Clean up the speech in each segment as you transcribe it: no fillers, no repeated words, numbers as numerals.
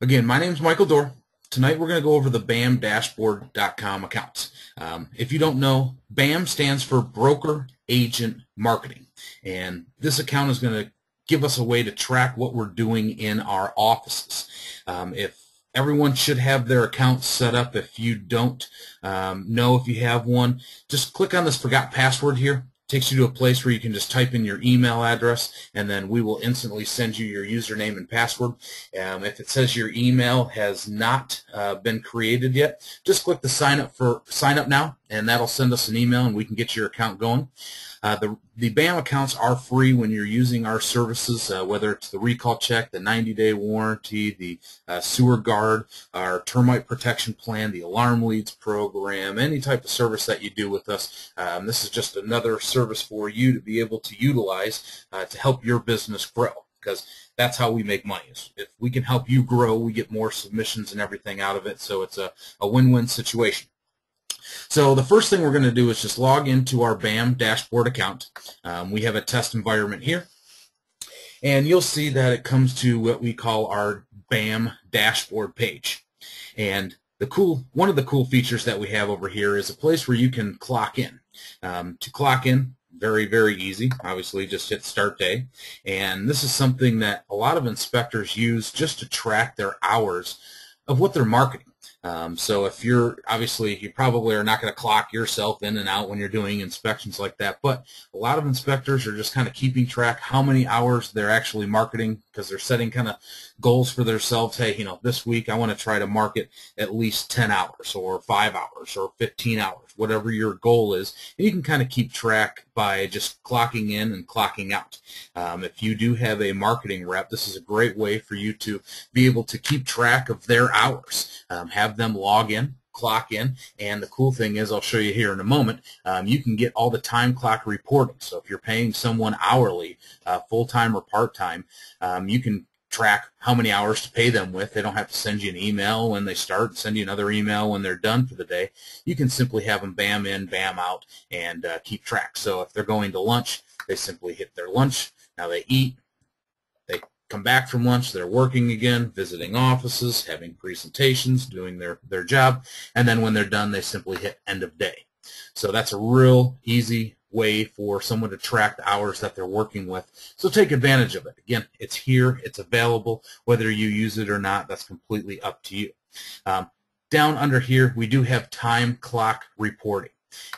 Again, my name is Michael Dorr. Tonight we're going to go over the BAMdashboard.com accounts. If you don't know, BAM stands for Broker Agent Marketing. And this account is going to give us a way to track what we're doing in our offices. If everyone should have their accounts set up. If you don't know if you have one, just click on this Forgot Password here. Takes you to a place where you can just type in your email address, and then we will instantly send you your username and password. If it says your email has not been created yet, just click the sign up now, and that'll send us an email, and we can get your account going. The BAM accounts are free when you're using our services, whether it's the recall check, the 90-day warranty, the sewer guard, our termite protection plan, the alarm leads program, any type of service that you do with us. This is just another service for you to be able to utilize to help your business grow, because that's how we make money. If we can help you grow, we get more submissions and everything out of it, so it's a win-win situation. So the first thing we're going to do is just log into our BAM dashboard account. We have a test environment here, and you'll see that it comes to what we call our BAM dashboard page. And one of the cool features that we have over here is a place where you can clock in. To clock in, very, very easy. Obviously, just hit Start Day. And this is something that a lot of inspectors use just to track their hours of what they're marketing. So if you probably are not going to clock yourself in and out when you're doing inspections like that, but a lot of inspectors are just kind of keeping track how many hours they're actually marketing, because they're setting kind of goals for themselves. Hey, this week I want to try to market at least 10 hours or 5 hours or 15 hours, whatever your goal is, and you can kind of keep track by just clocking in and clocking out. If you do have a marketing rep, this is a great way for you to be able to keep track of their hours. Have them log in, clock in, and the cool thing is, I'll show you here in a moment, you can get all the time clock reporting. So if you're paying someone hourly, full-time or part-time, you can track how many hours to pay them with. They don't have to send you an email when they start, send you another email when they're done for the day. You can simply have them BAM in, BAM out, and keep track. So if they're going to lunch, they simply hit their lunch. Now they eat, they come back from lunch, they're working again, visiting offices, having presentations, doing their job, and then when they're done, they simply hit end of day. So that's a real easy way for someone to track the hours that they're working with. So take advantage of it. Again, it's here, it's available. Whether you use it or not, that's completely up to you. Down under here, we do have time clock reporting.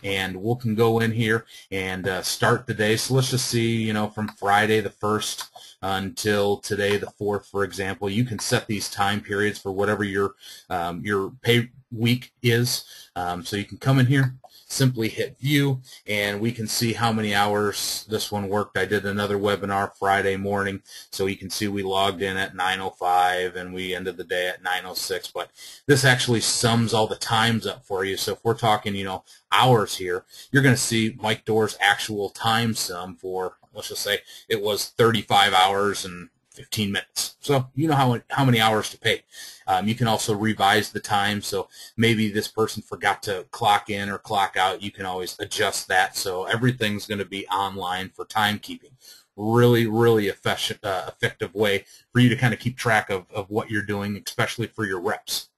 And we can go in here and start the day. So let's just see, from Friday the 1st until today the 4th, for example. You can set these time periods for whatever your pay week is. So you can come in here, simply hit view, and we can see how many hours this one worked. I did another webinar Friday morning, so you can see we logged in at 9:05 and we ended the day at 9:06, but this actually sums all the times up for you. So if we're talking, hours here, you're going to see Mike Dorr's actual time sum for, let's just say it was 35 hours and 15 minutes. So you know how many hours to pay. You can also revise the time. So maybe this person forgot to clock in or clock out. You can always adjust that. So everything's going to be online for timekeeping. Really, really effective way for you to kind of keep track of what you're doing, especially for your reps.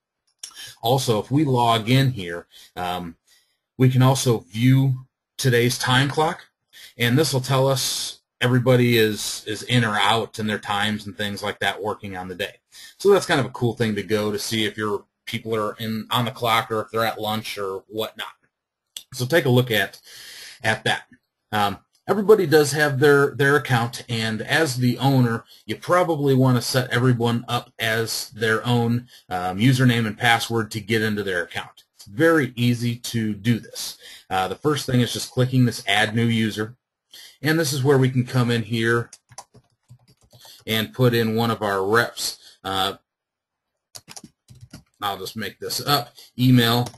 Also, if we log in here, we can also view today's time clock, and this will tell us everybody is in or out and their times and things like that working on the day. So that's kind of a cool thing to go to see if your people are on the clock or if they're at lunch or whatnot. So take a look at that. Everybody does have their account, and as the owner, you probably want to set everyone up as their own username and password to get into their account. It's very easy to do this. The first thing is just clicking this Add New User. And this is where we can come in here and put in one of our reps. I'll just make this up. Email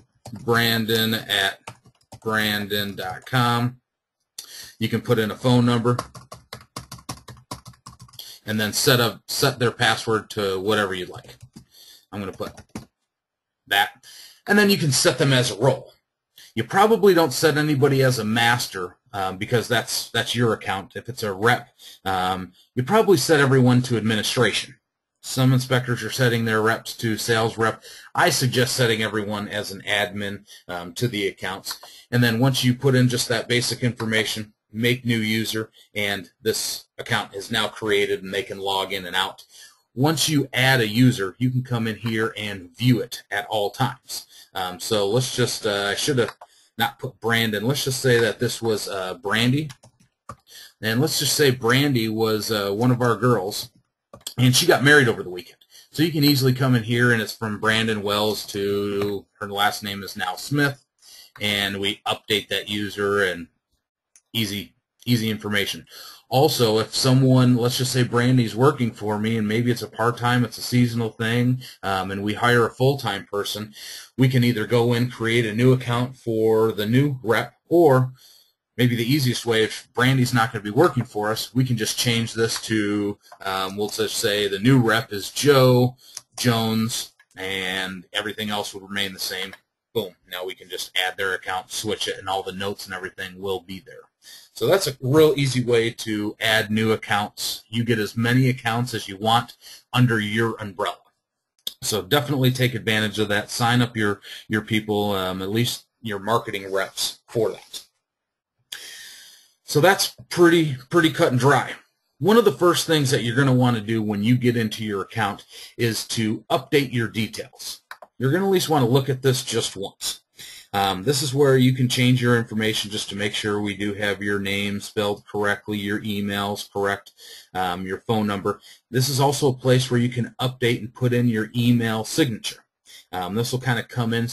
Brandon@brandon.com. You can put in a phone number and then set their password to whatever you'd like. I'm going to put that. And then you can set them as a role. You probably don't set anybody as a master because that's your account. If it's a rep, you probably set everyone to administration. Some inspectors are setting their reps to sales rep. I suggest setting everyone as an admin to the accounts. And then once you put in just that basic information, make new user, and this account is now created and they can log in and out. Once you add a user, you can come in here and view it at all times. So let's just, I should have not put Brandon. Let's just say that this was Brandy. And let's just say Brandy was one of our girls, and she got married over the weekend. So you can easily come in here, and it's from Brandon Wells to her last name is now Smith, and we update that user, and easy information. Also, if someone, let's just say Brandy's working for me, and maybe it's a part-time, it's a seasonal thing, and we hire a full-time person, we can either go in, create a new account for the new rep, or maybe the easiest way, if Brandy's not going to be working for us, we can just change this to, we'll just say the new rep is Joe Jones, and everything else would remain the same. Boom. Now we can just add their account, switch it, and all the notes and everything will be there. So that's a real easy way to add new accounts. You get as many accounts as you want under your umbrella. So definitely take advantage of that. Sign up your people, at least your marketing reps for that. So that's pretty cut and dry. One of the first things that you're going to want to do when you get into your account is to update your details. You're going to at least want to look at this just once. This is where you can change your information just to make sure we do have your name spelled correctly, your emails correct, your phone number. This is also a place where you can update and put in your email signature. This will kind of come in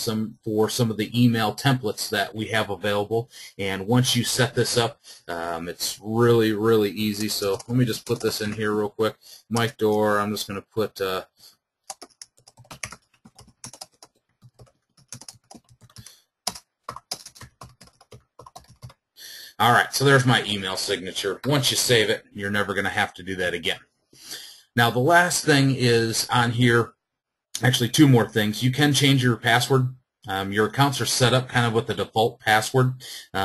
for some of the email templates that we have available, and once you set this up, it's really easy. So let me just put this in here real quick. Mike Dorr, I'm just going to put all right, so there's my email signature. Once you save it, you're never going to have to do that again. Now the last thing is on here, actually two more things. You can change your password. Your accounts are set up kind of with the default password,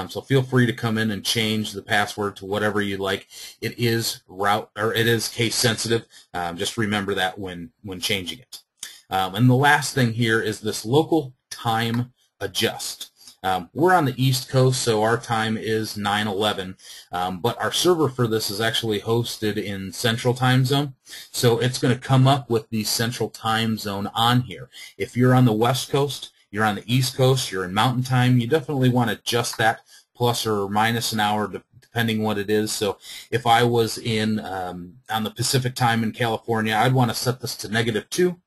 so feel free to come in and change the password to whatever you like. It is case sensitive. Just remember that when changing it. And the last thing here is this local time adjust. We're on the East Coast, so our time is 9/11, but our server for this is actually hosted in Central Time Zone, so it's going to come up with the Central Time Zone on here. If you're on the West Coast, you're on the East Coast, you're in Mountain Time, you definitely want to adjust that plus or minus an hour depending what it is. So if I was in on the Pacific Time in California, I'd want to set this to -2.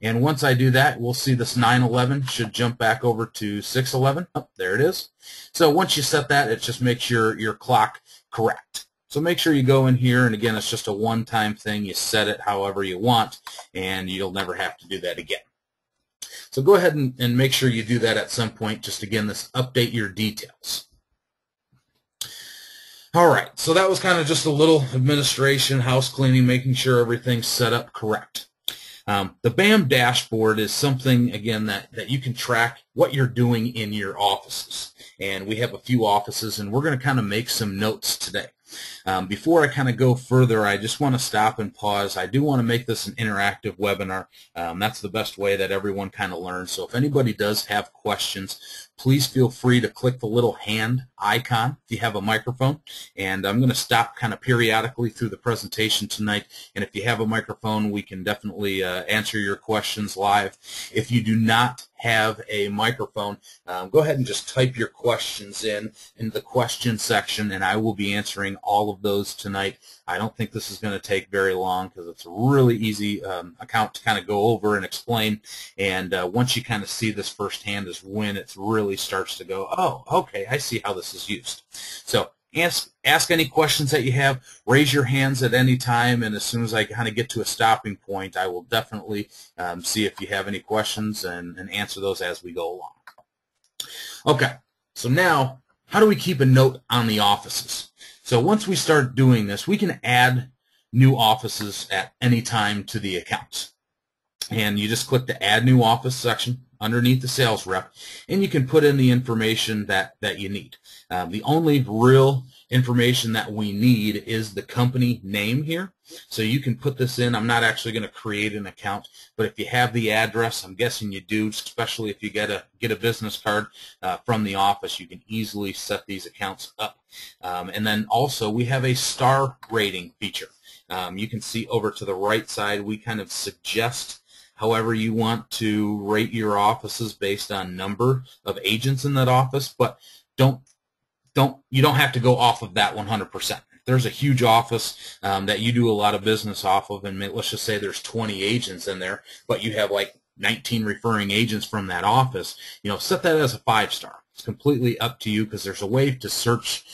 And once I do that, we'll see this 9/11 should jump back over to 6/11. Oh, there it is. So once you set that, it just makes your clock correct. So make sure you go in here, and again, it's just a one-time thing. You set it however you want, and you'll never have to do that again. So go ahead and make sure you do that at some point. Just again, this update your details. All right, so that was kind of just a little administration, house cleaning, making sure everything's set up correct. The BAM dashboard is something, again, that you can track what you're doing in your offices. And we have a few offices, and we're going to kind of make some notes today. Before I kind of go further, I just want to stop and pause. I do want to make this an interactive webinar. That's the best way that everyone kind of learns. So if anybody does have questions, please feel free to click the little hand icon if you have a microphone. And I'm going to stop kind of periodically through the presentation tonight. And if you have a microphone, we can definitely answer your questions live. If you do not have a microphone, go ahead and just type your questions in the question section, and I will be answering all of those tonight. I don't think this is going to take very long because it's a really easy account to kind of go over and explain. And once you kind of see this firsthand is when it really starts to go, oh, okay, I see how this is used. So ask any questions that you have. Raise your hands at any time, and as soon as I kind of get to a stopping point, I will definitely see if you have any questions and answer those as we go along. Okay, so now how do we keep a note on the offices? So once we start doing this, we can add new offices at any time to the accounts. And you just click the Add New Office section underneath the sales rep, and you can put in the information that you need. The only real information that we need is the company name here. So you can put this in. I'm not actually going to create an account, but if you have the address, I'm guessing you do, especially if you get a business card from the office, you can easily set these accounts up. And then also we have a star rating feature. You can see over to the right side, we kind of suggest however you want to rate your offices based on number of agents in that office, but you don't have to go off of that 100%. If there's a huge office that you do a lot of business off of, and let's just say there's 20 agents in there, but you have like 19 referring agents from that office, set that as a 5-star. It's completely up to you, because there's a way to search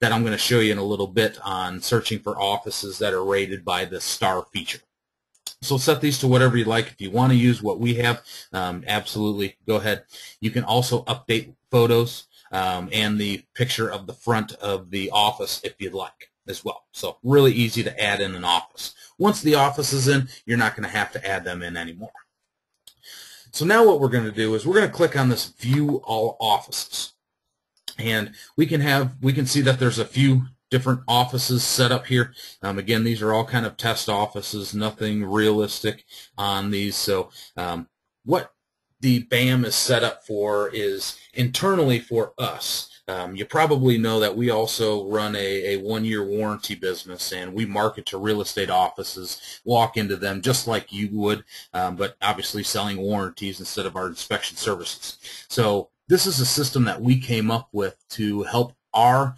that I'm going to show you in a little bit on searching for offices that are rated by the star feature. So set these to whatever you like. If you want to use what we have, absolutely go ahead. You can also update photos and the picture of the front of the office if you'd like as well. So really easy to add in an office. Once the office is in, you're not going to have to add them in anymore. So now what we're going to do is we're going to click on this View All Offices. And we can see that there's a few different offices set up here. Again, these are all kind of test offices, nothing realistic on these. So what the BAM is set up for is internally for us. You probably know that we also run a 1-year warranty business, and we market to real estate offices, walk into them just like you would, but obviously selling warranties instead of our inspection services. So this is a system that we came up with to help our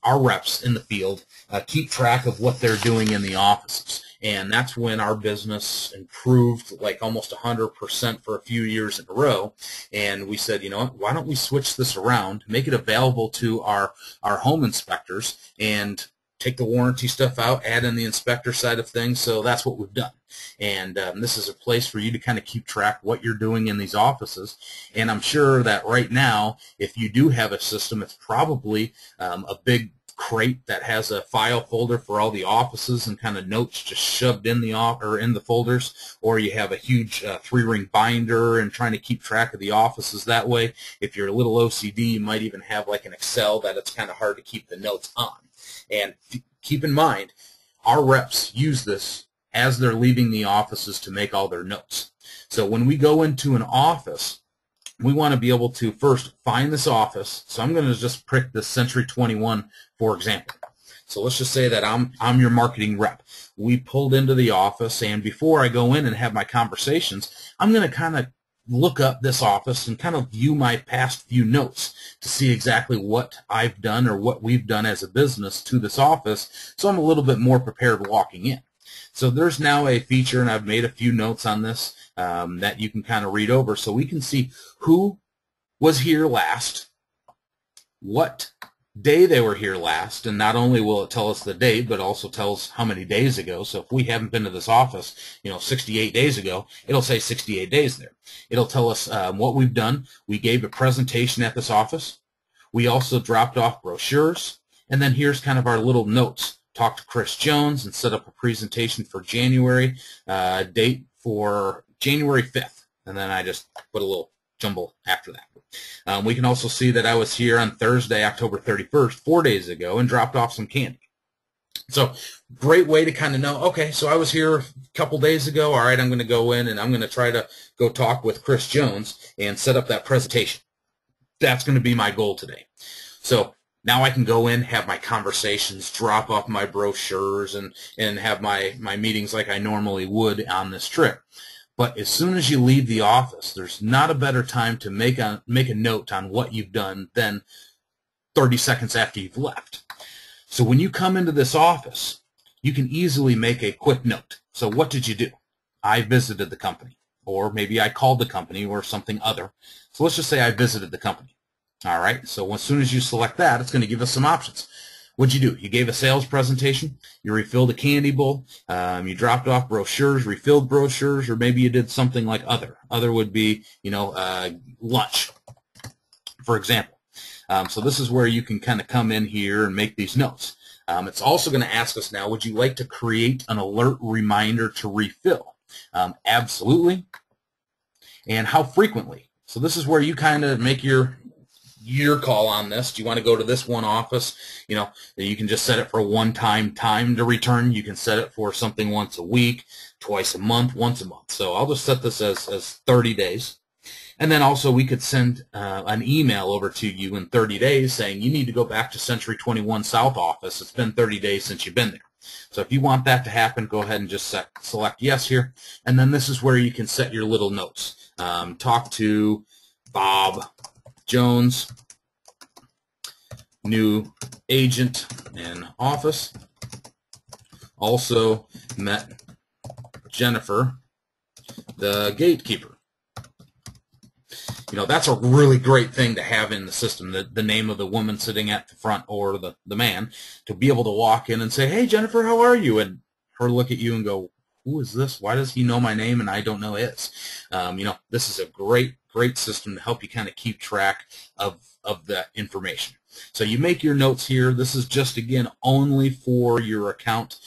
reps in the field keep track of what they're doing in the offices. And that's when our business improved like almost 100% for a few years in a row. And we said, you know what, why don't we switch this around, make it available to our home inspectors, and take the warranty stuff out, add in the inspector side of things. So that's what we've done. And this is a place for you to kind of keep track of what you're doing in these offices. And I'm sure that right now, if you do have a system, it's probably a big crate that has a file folder for all the offices and kind of notes just shoved in the folders, or you have a huge 3-ring binder and trying to keep track of the offices that way. If you're a little OCD, you might even have like an Excel that it's kind of hard to keep the notes on. And keep in mind, our reps use this as they're leaving the offices to make all their notes. So when we go into an office, we want to be able to first find this office. So I'm going to just pick the Century 21, for example. So let's just say that I'm your marketing rep. We pulled into the office, and before I go in and have my conversations, I'm going to kind of look up this office and kind of view my past few notes to see exactly what I've done or what we've done as a business to this office, so I'm a little bit more prepared walking in. So there's now a feature, and I've made a few notes on this that you can kind of read over, so we can see who was here last, what day they were here last, and not only will it tell us the date, but also tells how many days ago. So if we haven't been to this office, 68 days ago, it'll say 68 days there. It'll tell us what we've done. We gave a presentation at this office. We also dropped off brochures, and then here's kind of our little notes. Talked to Chris Jones and set up a presentation for January, date for January 5th, and then I just put a little jumble after that. We can also see that I was here on Thursday, October 31st, 4 days ago, and dropped off some candy. So great way to kind of know, okay, so I was here a couple days ago. All right, I'm going to go in and I'm going to try to go talk with Chris Jones and set up that presentation. That's going to be my goal today. So now I can go in, have my conversations, drop off my brochures, and have my meetings like I normally would on this trip. But as soon as you leave the office, there's not a better time to make a note on what you've done than 30 seconds after you've left. So when you come into this office, you can easily make a quick note. So what did you do? I visited the company, or maybe I called the company or something other. So let's just say I visited the company. All right, so as soon as you select that, it's going to give us some options. What'd you do? You gave a sales presentation, you refilled a candy bowl, you dropped off brochures, refilled brochures, or maybe you did something like other. Other would be, lunch, for example. So this is where you can kind of come in here and make these notes. It's also going to ask us now, would you like to create an alert reminder to refill? Absolutely. And how frequently? So this is where you kind of make your your call on this. Do you want to go to this one office? You know, you can just set it for a one-time time to return. You can set it for something once a week, twice a month, once a month. So I'll just set this as 30 days. And then also we could send an email over to you in 30 days saying you need to go back to Century 21 South office. It's been 30 days since you've been there. So if you want that to happen, go ahead and just select yes here. And then this is where you can set your little notes. Talk to Bob Jones, new agent in office. Also met Jennifer, the gatekeeper. You know, that's a really great thing to have in the system, the name of the woman sitting at the front or the man, to be able to walk in and say, hey, Jennifer, how are you? And her look at you and go, who is this? Why does he know my name and I don't know his? You know, this is a great system to help you kind of keep track of that information. So you make your notes here. This is just, again, only for your account,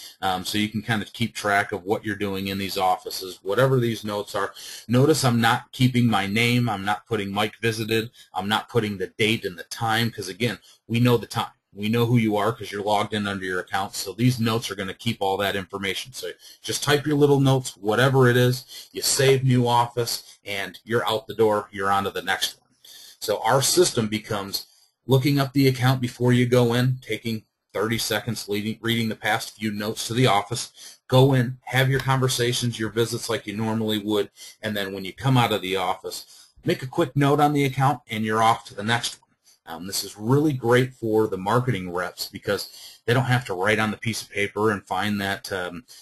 so you can kind of keep track of what you're doing in these offices, whatever these notes are. Notice I'm not keeping my name. I'm not putting Mike visited. I'm not putting the date and the time because, again, we know the time. We know who you are because you're logged in under your account, so these notes are going to keep all that information. So just type your little notes, whatever it is, you save new office, and you're out the door. You're on to the next one. So our system becomes looking up the account before you go in, taking 30 seconds, reading the past few notes to the office, go in, have your conversations, your visits like you normally would, and then when you come out of the office, make a quick note on the account, and you're off to the next one. This is really great for the marketing reps because they don't have to write on the piece of paper and find that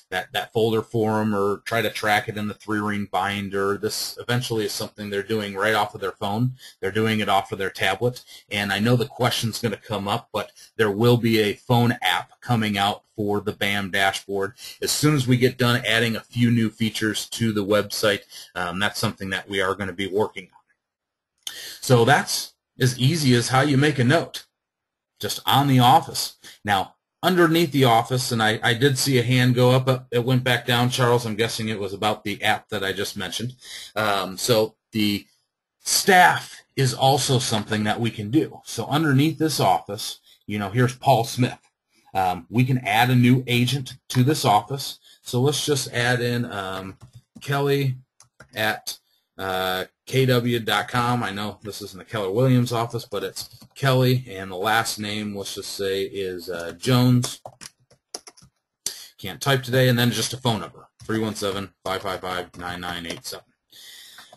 that folder for them or try to track it in the 3-ring binder. This eventually is something they're doing right off of their phone. They're doing it off of their tablet. And I know the question's going to come up, but there will be a phone app coming out for the BAM dashboard. As soon as we get done adding a few new features to the website, that's something that we are going to be working on. So that's as easy as how you make a note, just on the office. Now, underneath the office, and I did see a hand go up, it went back down, Charles. I'm guessing it was about the app that I just mentioned. So the staff is also something that we can do. So underneath this office, you know, here's Paul Smith. We can add a new agent to this office. So let's just add in Kelly at kw.com. I know this isn't the Keller Williams office, but it's Kelly, and the last name, let's just say, is Jones. Can't type today, and then just a phone number, 317-555-9987.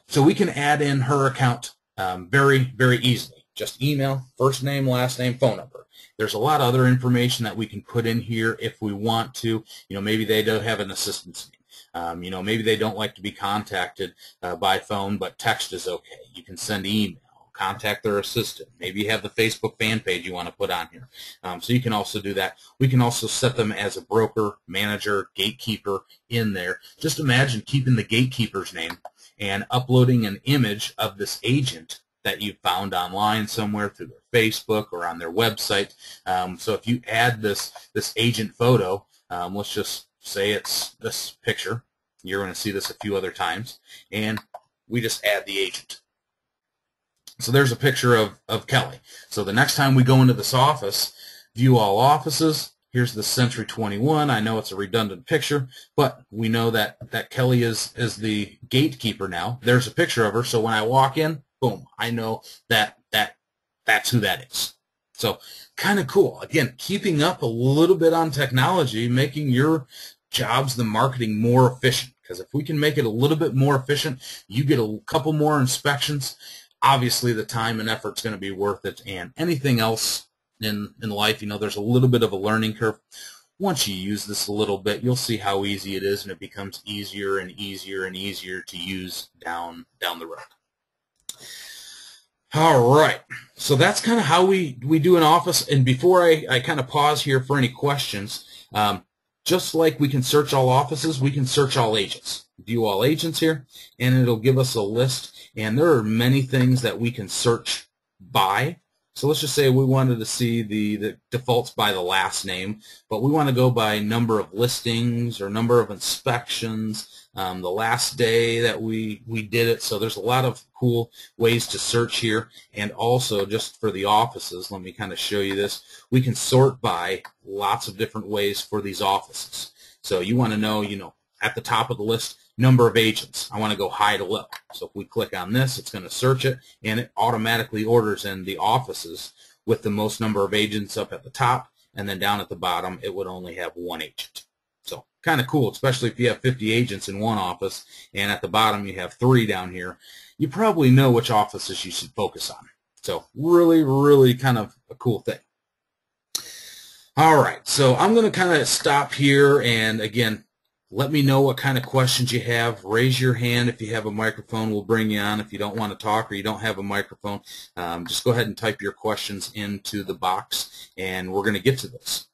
So we can add in her account very, very easily. Just email, first name, last name, phone number. There's a lot of other information that we can put in here if we want to. You know, maybe they don't have an assistant's name. You know, maybe they don't like to be contacted by phone, but text is okay. You can send email, contact their assistant. Maybe you have the Facebook fan page you want to put on here. So you can also do that. We can also set them as a broker, manager, gatekeeper in there. Just imagine keeping the gatekeeper's name and uploading an image of this agent that you found online somewhere through their Facebook or on their website. So if you add this agent photo, let's just say it's this picture. You're going to see this a few other times. And we just add the agent. So there's a picture of Kelly. So the next time we go into this office, view all offices, here's the Century 21. I know it's a redundant picture, but we know that Kelly is the gatekeeper now. There's a picture of her. So when I walk in, boom, I know that's who that is. So kind of cool. Again, keeping up a little bit on technology, making your jobs, the marketing, more efficient. Because if we can make it a little bit more efficient, you get a couple more inspections. Obviously, the time and effort's going to be worth it. And anything else in life, you know, there's a little bit of a learning curve. Once you use this a little bit, you'll see how easy it is, and it becomes easier and easier and easier to use down the road. All right, so that's kind of how we do an office. And before I kind of pause here for any questions, just like we can search all offices, we can search all agents. View all agents here, and it'll give us a list. And there are many things that we can search by. So let's just say we wanted to see the defaults by the last name, but we want to go by number of listings or number of inspections, the last day that we did it. So there's a lot of cool ways to search here. And also, just for the offices, let me kind of show you this. We can sort by lots of different ways for these offices. So you want to know, at the top of the list, number of agents. I want to go high to low. So if we click on this, it's going to search it, and it automatically orders in the offices with the most number of agents up at the top, and then down at the bottom, it would only have one agent. So kind of cool, especially if you have 50 agents in one office, and at the bottom you have 3 down here. You probably know which offices you should focus on. So really, really kind of a cool thing. All right, so I'm going to kind of stop here, and again, let me know what kind of questions you have. Raise your hand if you have a microphone. We'll bring you on. If you don't want to talk or you don't have a microphone, just go ahead and type your questions into the box, and we're going to get to this.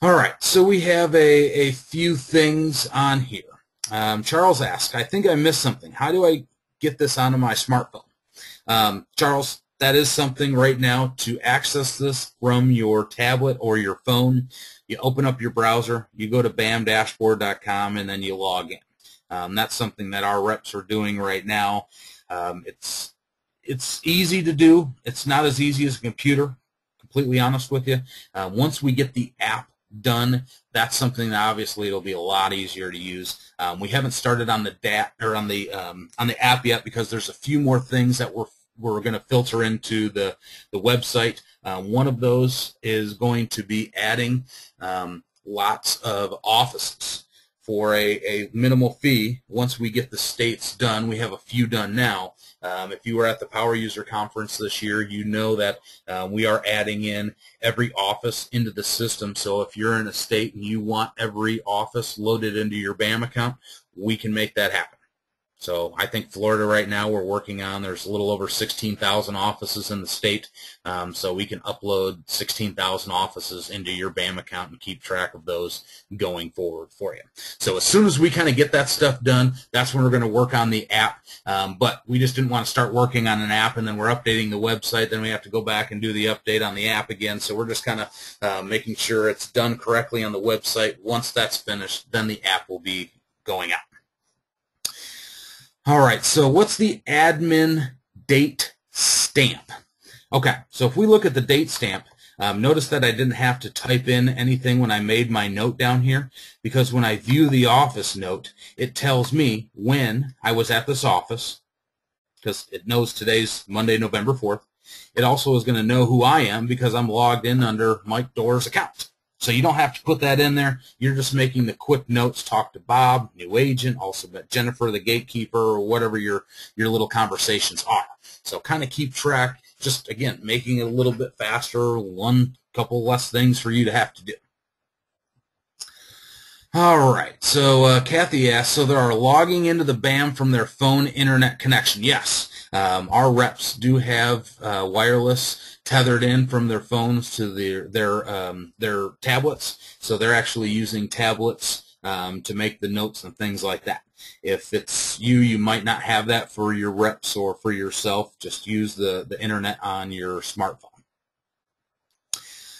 All right, so we have a few things on here. Charles asked, I think I missed something. How do I get this onto my smartphone? Charles, that is something right now. To access this from your tablet or your phone, you open up your browser, you go to BAMdashboard.com, and then you log in. That's something that our reps are doing right now. It's easy to do. It's not as easy as a computer, completely honest with you. Once we get the app done, that's something that obviously it'll be a lot easier to use. We haven't started on the app yet because there's a few more things that we're going to filter into the website. One of those is going to be adding lots of offices for a minimal fee. Once we get the states done, we have a few done now. If you were at the Power User Conference this year, you know that we are adding in every office into the system. So if you're in a state and you want every office loaded into your BAM account, we can make that happen. So I think Florida right now we're working on, there's a little over 16,000 offices in the state, so we can upload 16,000 offices into your BAM account and keep track of those going forward for you. So as soon as we kind of get that stuff done, that's when we're going to work on the app, but we just didn't want to start working on an app and then we're updating the website, then we have to go back and do the update on the app again. So we're just kind of making sure it's done correctly on the website. Once that's finished, then the app will be going out. All right, so what's the admin date stamp? Okay, so if we look at the date stamp, notice that I didn't have to type in anything when I made my note down here, because when I view the office note, it tells me when I was at this office, because it knows today's Monday, November 4th. It also is going to know who I am because I'm logged in under Mike Doerr's account. So you don't have to put that in there. You're just making the quick notes, talk to Bob, new agent, also met Jennifer, the gatekeeper, or whatever your little conversations are. So kind of keep track, just, again, making it a little bit faster, one couple less things for you to have to do. All right, so Kathy asked, so they are logging into the BAM from their phone internet connection. Yes, our reps do have wireless tethered in from their phones to their tablets, so they're actually using tablets to make the notes and things like that. If it's you might not have that for your reps or for yourself. Just use the internet on your smartphone.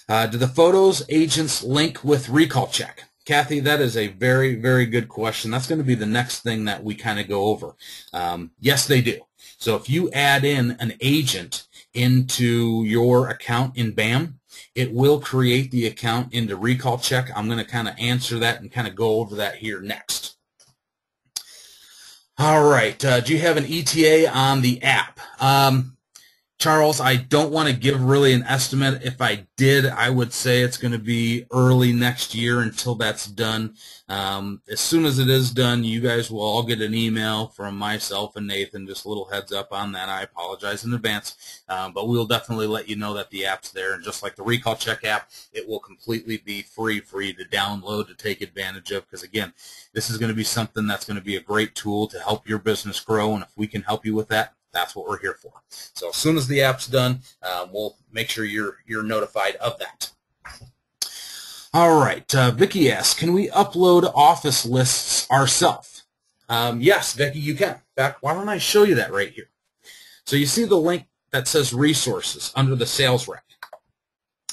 Do the photos agents link with recall check? Kathy, that is a very, very good question. That's going to be the next thing that we kind of go over. Yes, they do. So if you add in an agent into your account in BAM, it will create the account into recall check. I'm going to kind of answer that and kind of go over that here next. All right. Do you have an ETA on the app? Charles, I don't want to give really an estimate. If I did, I would say it's going to be early next year until that's done. As soon as it is done, you guys will all get an email from myself and Nathan. Just a little heads up on that. I apologize in advance, but we'll definitely let you know that the app's there. And just like the Recall Check app, it will completely be free for you to download to take advantage of, because, again, this is going to be something that's going to be a great tool to help your business grow, and if we can help you with that, that's what we're here for. So as soon as the app's done, we'll make sure you're notified of that. All right, Vicki asks, can we upload office lists ourselves? Yes, Vicki, you can. In fact, why don't I show you that right here? So you see the link that says resources under the sales rep.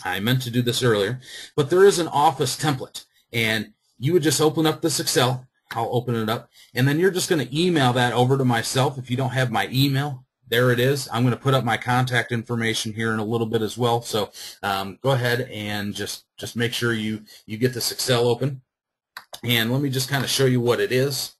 I meant to do this earlier, but there is an office template, and you would just open up this Excel. I'll open it up, and then you're just going to email that over to myself. If you don't have my email, there it is. I'm going to put up my contact information here in a little bit as well. So go ahead and just make sure you get this Excel open. And let me just kind of show you what it is.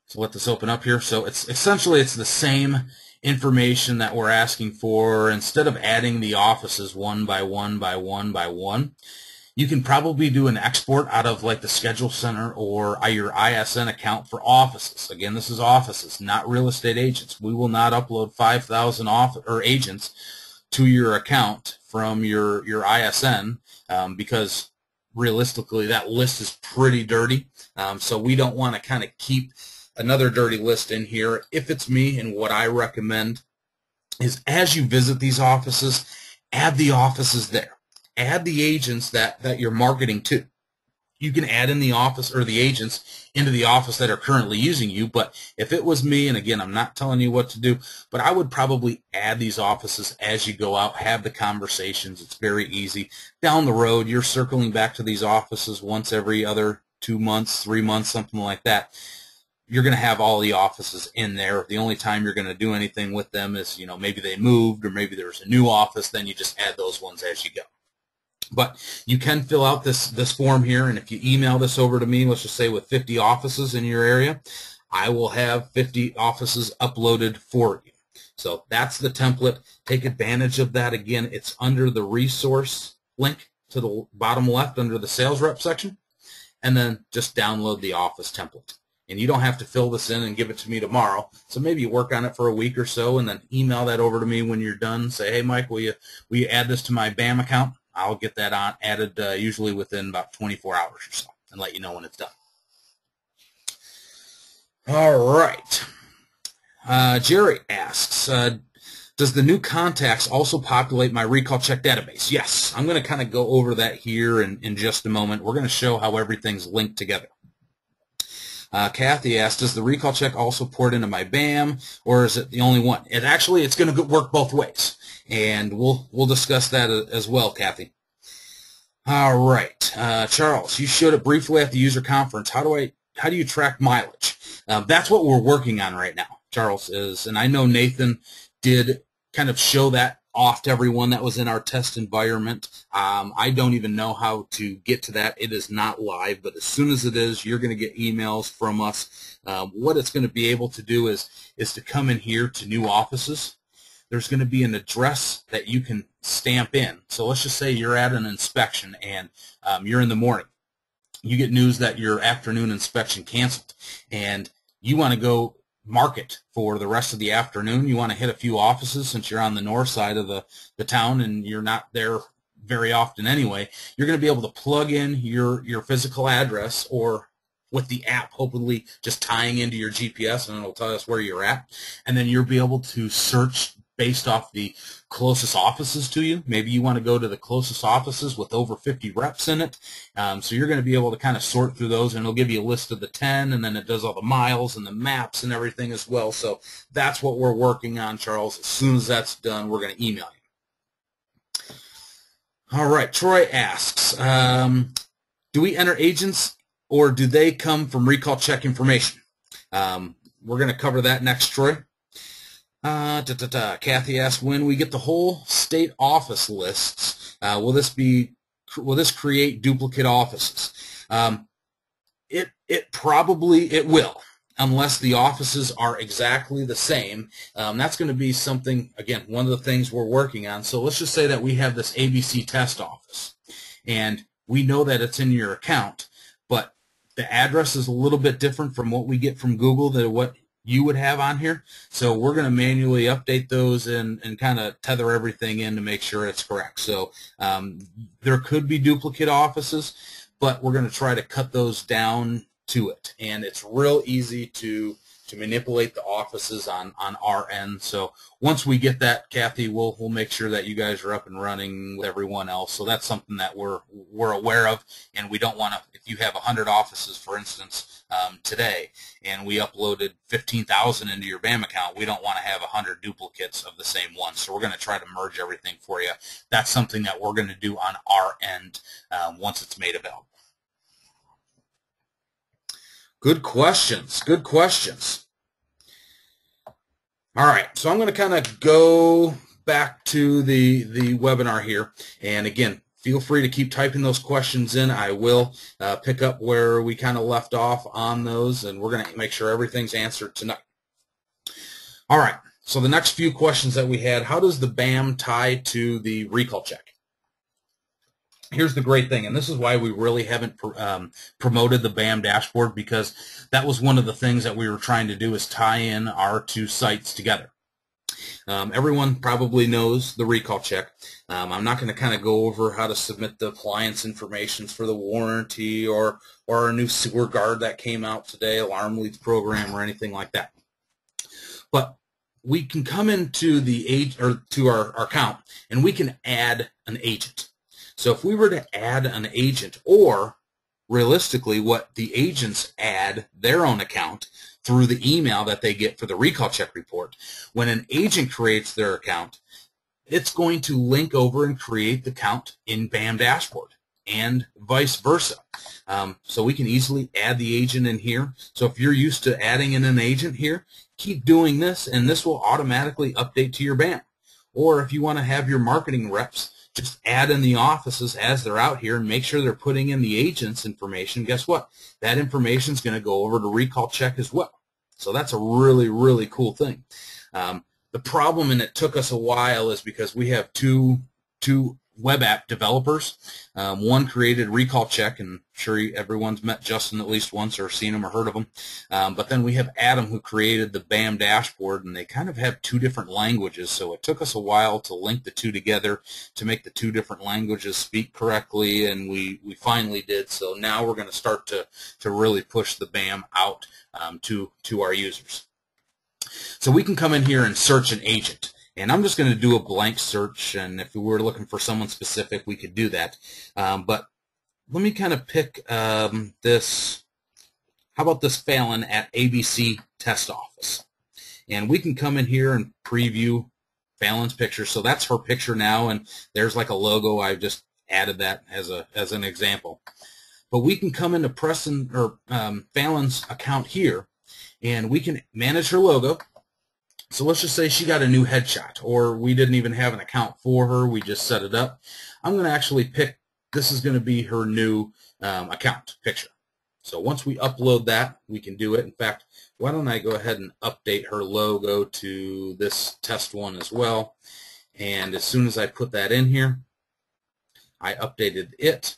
So let this open up here. So it's essentially the same information that we're asking for. Instead of adding the offices one by one by one by one, you can probably do an export out of like the Schedule Center or your ISN account for offices. Again, this is offices, not real estate agents. We will not upload 5,000 agents to your account from your ISN because realistically that list is pretty dirty. So we don't want to kind of keep another dirty list in here. If it's me, and what I recommend is as you visit these offices, add the offices there. Add the agents that you're marketing to. You can add in the office or the agents into the office that are currently using you, but if it was me, and again, I'm not telling you what to do, but I would probably add these offices as you go out, have the conversations. It's very easy. Down the road, you're circling back to these offices once every other 2 months, 3 months, something like that. You're going to have all the offices in there. The only time you're going to do anything with them is, maybe they moved or maybe there's a new office, then you just add those ones as you go. But you can fill out this form here, and if you email this over to me, let's just say with 50 offices in your area, I will have 50 offices uploaded for you. So that's the template. Take advantage of that. Again, it's under the resource link to the bottom left under the sales rep section, and then just download the office template. And you don't have to fill this in and give it to me tomorrow. So maybe you work on it for a week or so, and then email that over to me when you're done. Say, hey, Mike, will you add this to my BAM account? I'll get that added usually within about 24 hours or so and let you know when it's done. All right. Jerry asks, does the new contacts also populate my recall check database? Yes. I'm going to kind of go over that here in just a moment. We're going to show how everything's linked together. Kathy asked, does the recall check also port into my BAM, or is it the only one? It's going to work both ways, and we'll discuss that as well, Kathy. All right, Charles, you showed it briefly at the user conference. How do you track mileage? That's what we're working on right now, Charles, and I know Nathan did kind of show that off to everyone that was in our test environment. I don't even know how to get to that. It is not live, but as soon as it is, you're going to get emails from us. What it's going to be able to do is to come in here to new offices. There's going to be an address that you can stamp in. So let's just say you're at an inspection and you're in the morning. You get news that your afternoon inspection canceled, and you want to go market for the rest of the afternoon. You want to hit a few offices since you're on the north side of the town and you're not there very often anyway. You're going to be able to plug in your physical address, or with the app hopefully just tying into your GPS, and it'll tell us where you're at, and then you'll be able to search based off the closest offices to you. Maybe you want to go to the closest offices with over 50 reps in it. So you're going to be able to kind of sort through those, and it'll give you a list of the 10, and then it does all the miles and the maps and everything as well. So that's what we're working on, Charles. As soon as that's done, we're going to email you. All right, Troy asks, do we enter agents or do they come from recall check information? We're going to cover that next, Troy. Kathy asks, when we get the whole state office lists, will this create duplicate offices? It will, unless the offices are exactly the same. That's going to be something, again, one of the things we're working on. So let's just say that we have this ABC test office, and we know that it's in your account, but the address is a little bit different from what we get from Google than what you would have on here. So we're going to manually update those and kind of tether everything in to make sure it's correct. So there could be duplicate offices, but we're going to try to cut those down to it. And it's real easy to manipulate the offices on our end. So once we get that, Kathy, we'll make sure that you guys are up and running with everyone else. So that's something that we're aware of, and we don't want to. If you have 100 offices, for instance, today, and we uploaded 15,000 into your BAM account, we don't want to have 100 duplicates of the same one. So we're going to try to merge everything for you. That's something that we're going to do on our end once it's made available. Good questions. Good questions. All right, so I'm going to kind of go back to the webinar here, and again, feel free to keep typing those questions in. I will pick up where we kind of left off on those, and we're going to make sure everything's answered tonight. All right, so the next few questions that we had: how does the BAM tie to the recall check? Here's the great thing, and this is why we really haven't promoted the BAM dashboard, because that was one of the things that we were trying to do, is tie in our two sites together. Everyone probably knows the recall check. I'm not going to kind of go over how to submit the appliance information for the warranty or our new sewer guard that came out today, alarm leads program, or anything like that. But we can come into to our account, and we can add an agent. So if we were to add an agent, or realistically what the agents add their own account through the email that they get for the recall check report, when an agent creates their account, it's going to link over and create the account in BAM dashboard, and vice versa. So we can easily add the agent in here. So if you're used to adding in an agent here, keep doing this, and this will automatically update to your BAM. Or if you want to have your marketing reps just add in the offices as they're out here and make sure they're putting in the agent's information, guess what? That information is going to go over to recall check as well. So that's a really, really cool thing. The problem, and it took us a while, is because we have two web app developers. One created recall check, and I'm sure everyone's met Justin at least once or seen him or heard of him. But then we have Adam, who created the BAM dashboard, and they kind of have two different languages. So it took us a while to link the two together to make the two different languages speak correctly, and we finally did. So now we're going to start to really push the BAM out to our users. So we can come in here and search an agent. And I'm just going to do a blank search, and if we were looking for someone specific, we could do that. But let me kind of pick this. How about this Fallon at ABC Test Office? And we can come in here and preview Fallon's picture. So that's her picture now, and there's like a logo. I've just added that as an example. But we can come into Fallon's account here, and we can manage her logo. So let's just say she got a new headshot, or we didn't even have an account for her, we just set it up. I'm going to actually pick, this is going to be her new account picture. So once we upload that, we can do it. In fact, why don't I go ahead and update her logo to this test one as well. And as soon as I put that in here, I updated it.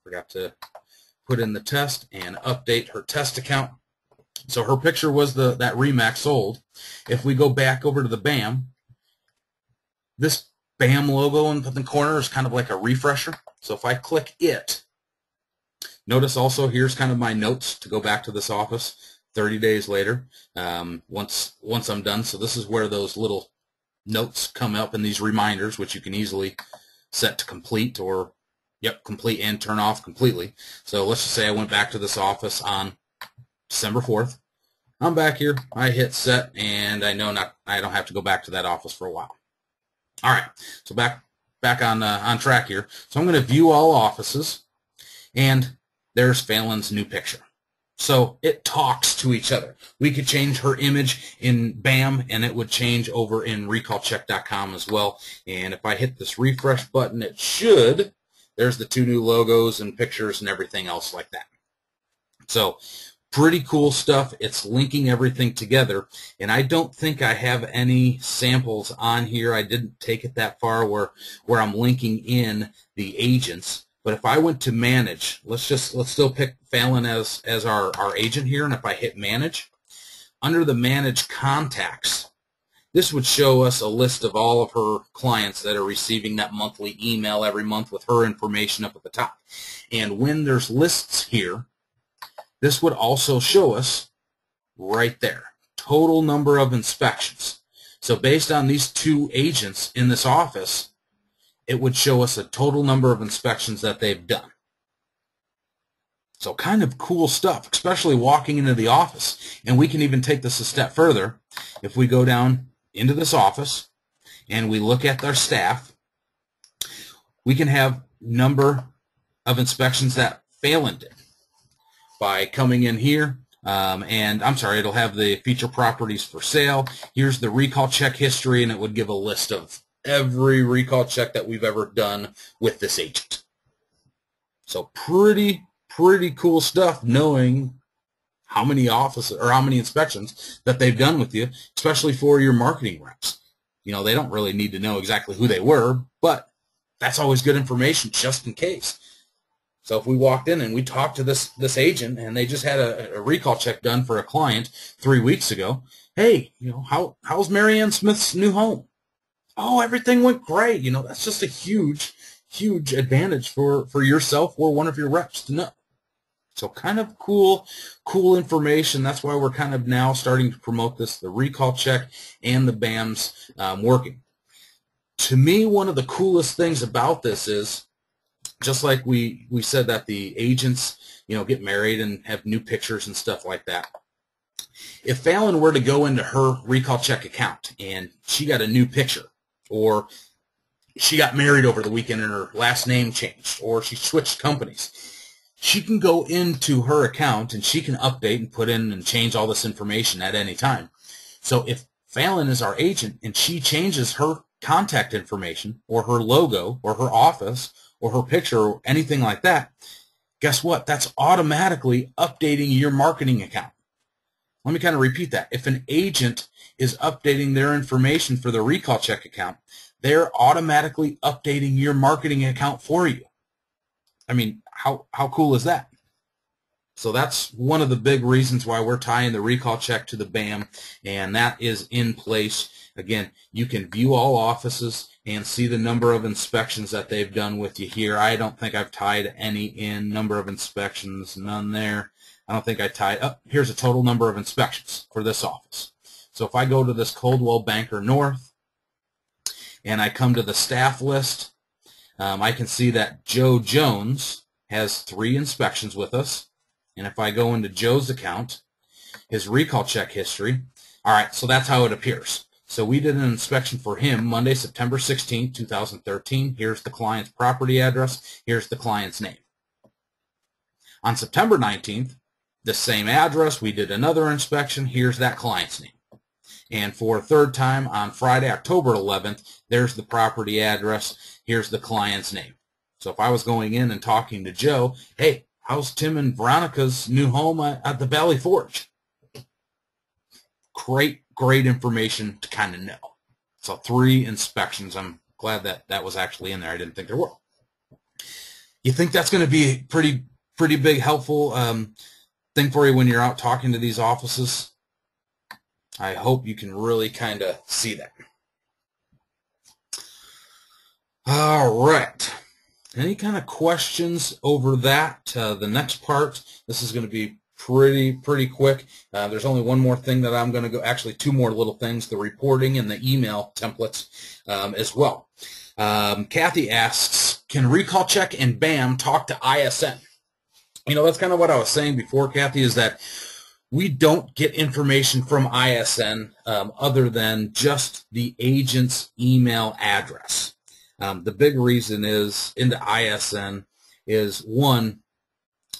Forgot to put in the test and update her test account. So her picture was that Remax sold. If we go back over to the BAM, this BAM logo in the corner is kind of like a refresher. So if I click it, notice also here's kind of my notes to go back to this office 30 days later once I'm done. So this is where those little notes come up in these reminders, which you can easily set to complete, or complete and turn off completely. So let's just say I went back to this office on December 4th. I'm back here. I hit set, and I know I don't have to go back to that office for a while. All right, so back on track here. So I'm going to view all offices, and there's Fallon's new picture. So it talks to each other. We could change her image in BAM, and it would change over in recallcheck.com as well. And if I hit this refresh button, it should. There's the two new logos and pictures and everything else like that. So pretty cool stuff. It's linking everything together, and I don't think I have any samples on here. I didn't take it that far where I'm linking in the agents. But if I went to manage, let's still pick Fallon as our agent here, and if I hit manage, under the manage contacts, this would show us a list of all of her clients that are receiving that monthly email every month with her information up at the top. And when there's lists here, this would also show us right there. total number of inspections. So based on these two agents in this office, it would show us a total number of inspections that they've done. So kind of cool stuff, especially walking into the office. And we can even take this a step further. If we go down into this office and we look at our staff, we can have number of inspections that Phelan did by coming in here. And I'm sorry, it'll have the feature properties for sale. Here's the recall check history, and it would give a list of every recall check that we've ever done with this agent. So pretty cool stuff, knowing how many offices or how many inspections that they've done with you, especially for your marketing reps. You know, they don't really need to know exactly who they were, but that's always good information just in case. So if we walked in and we talked to this agent and they just had a recall check done for a client 3 weeks ago, hey, you know, how's Marianne Smith's new home? Oh, everything went great. You know, that's just a huge advantage for yourself or one of your reps to know. So kind of cool information. That's why we're kind of now starting to promote this, the recall check and the BAMs working. To me, one of the coolest things about this is, just like we said that the agents, you know, get married and have new pictures and stuff like that. If Phelan were to go into her recall check account and she got a new picture, or she got married over the weekend and her last name changed, or she switched companies, she can go into her account and she can update and put in and change all this information at any time. So if Phelan is our agent and she changes her contact information or her logo or her office or her picture or anything like that, guess what? That's automatically updating your marketing account. Let me kind of repeat that. If an agent is updating their information for the recall check account, they're automatically updating your marketing account for you. I mean, how cool is that? So that's one of the big reasons why we're tying the recall check to the BAM, and that is in place. Again, you can view all offices and see the number of inspections that they've done with you here. I don't think I've tied any in. Number of inspections, none there. I don't think I tied up. Here's a total number of inspections for this office. So if I go to this Coldwell Banker North and I come to the staff list, I can see that Joe Jones has 3 inspections with us. And if I go into Joe's account, his recall check history, all right, so that's how it appears. So we did an inspection for him Monday, September 16, 2013. Here's the client's property address. Here's the client's name. On September 19th, the same address, we did another inspection. Here's that client's name. And for a third time on Friday, October 11th, there's the property address. Here's the client's name. So if I was going in and talking to Joe, hey, how's Tim and Veronica's new home at the Valley Forge? Great information to kind of know. So 3 inspections. I'm glad that that was actually in there. I didn't think there were. You think that's going to be a pretty big helpful thing for you when you're out talking to these offices? I hope you can really kind of see that. All right. Any kind of questions over that? The next part, this is going to be pretty quick. There's only one more thing that I'm going to go, actually 2 more little things, the reporting and the email templates as well. Kathy asks, can recall check and BAM talk to ISN? You know, that's kind of what I was saying before, Kathy, is that we don't get information from ISN other than just the agent's email address. The big reason is into ISN is, one,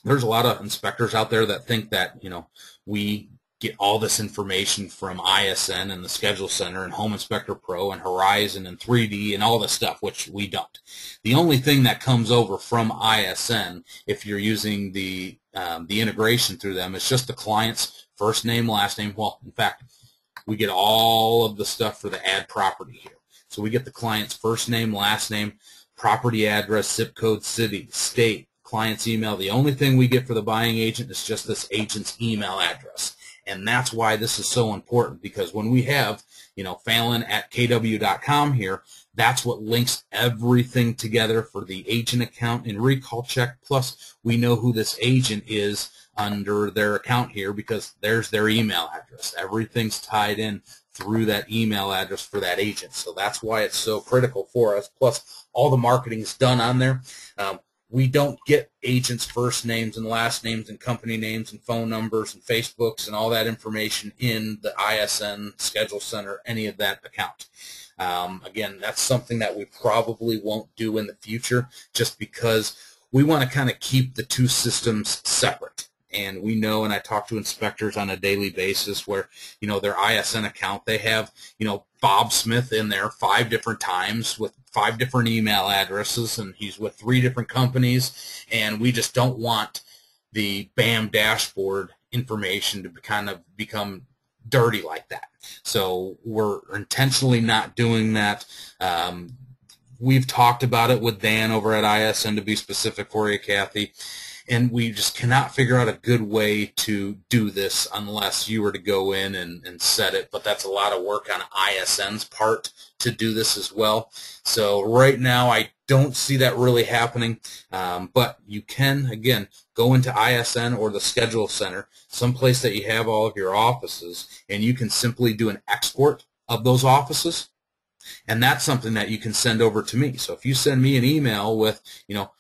there's a lot of inspectors out there that think that, you know, we get all this information from ISN and the Schedule Center and Home Inspector Pro and Horizon and 3D and all this stuff, which we don't. The only thing that comes over from ISN, if you're using the integration through them, is just the client's first name, last name. Well, in fact, we get all of the stuff for the ad property here. So we get the client's first name, last name, property address, zip code, city, state, client's email. The only thing we get for the buying agent is just this agent's email address. And that's why this is so important, because when we have, you know, Phelan at kw.com here, That's what links everything together for the agent account and recall check. Plus, we know who this agent is under their account here because there's their email address. Everything's tied in through that email address for that agent. So that's why it's so critical for us. Plus, all the marketing is done on there. We don't get agents' first names and last names and company names and phone numbers and Facebooks and all that information in the ISN, Schedule Center, any of that account. Again, that's something that we probably won't do in the future just because we want to kind of keep the two systems separate. And we know, and I talk to inspectors on a daily basis where, you know, their ISN account, they have, you know, Bob Smith in there 5 different times with 5 different email addresses, and he's with 3 different companies, and we just don't want the BAM dashboard information to kind of become dirty like that. So we're intentionally not doing that. We've talked about it with Dan over at ISN, to be specific for you, Kathy. And we just cannot figure out a good way to do this unless you were to go in and set it. But that's a lot of work on ISN's part to do this as well. So right now I don't see that really happening. But you can, again, go into ISN or the Schedule Center, someplace that you have all of your offices, and you can simply do an export of those offices. And that's something that you can send over to me. So if you send me an email with, you know,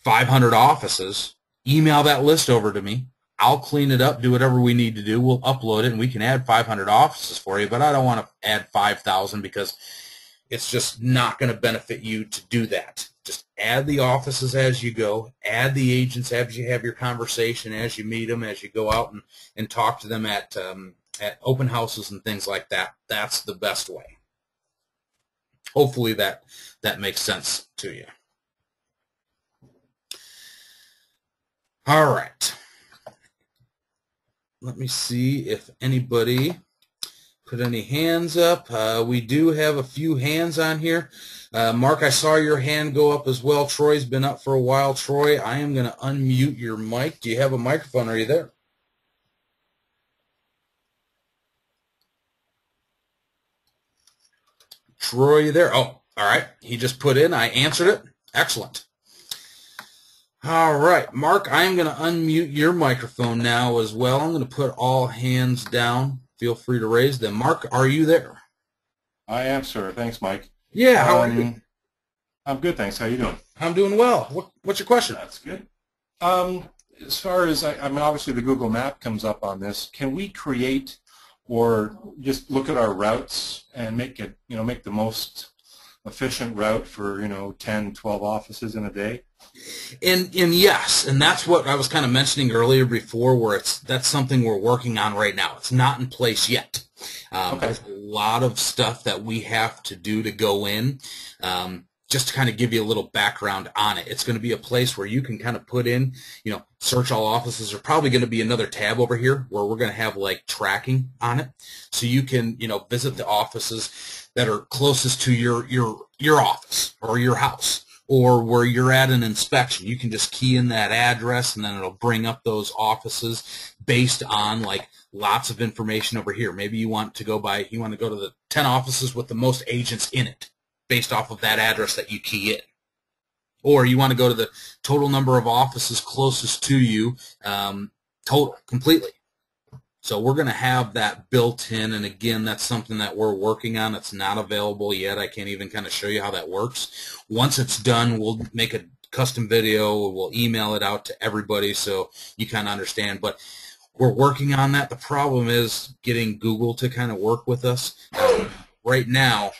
500 offices, email that list over to me. I'll clean it up, do whatever we need to do. We'll upload it, and we can add 500 offices for you, but I don't want to add 5,000 because it's just not going to benefit you to do that. Just add the offices as you go, add the agents as you have your conversation, as you meet them, as you go out and talk to them at open houses and things like that. That's the best way. Hopefully that makes sense to you. All right. Let me see if anybody put any hands up. We do have a few hands on here. Mark, I saw your hand go up as well. Troy's been up for a while. Troy, I am going to unmute your mic. Do you have a microphone? Are you there? Troy, you there? Oh, all right. He just put in. I answered it. Excellent. All right, Mark, I'm going to unmute your microphone now as well. I'm going to put all hands down. Feel free to raise them. Mark, are you there? I am, sir. Thanks, Mike. Yeah, how are you? I'm good, thanks. How you doing? I'm doing well. What's your question? That's good. As far as, I mean, obviously the Google map comes up on this. Can we create or just look at our routes and make it, you know, make the most efficient route for, 10, 12 offices in a day? And yes, and that's what I was kind of mentioning earlier before, where that's something we're working on right now. It's not in place yet. Okay. There's a lot of stuff that we have to do to go in. Just to kind of give you a little background on it, it's going to be a place where you can kind of put in, search all offices. There's probably going to be another tab over here where we're going to have like tracking on it, so you can, visit the offices that are closest to your office or your house, or where you're at an inspection. You can just key in that address, and then it'll bring up those offices based on like lots of information over here. Maybe you want to go to the 10 offices with the most agents in it, based off of that address that you key in. Or you want to go to the total number of offices closest to you, completely. So we're going to have that built in, and again, that's something that we're working on. It's not available yet. I can't even kind of show you how that works. Once it's done, we'll make a custom video. We'll email it out to everybody so you kind of understand. But we're working on that. The problem is getting Google to kind of work with us. Right now,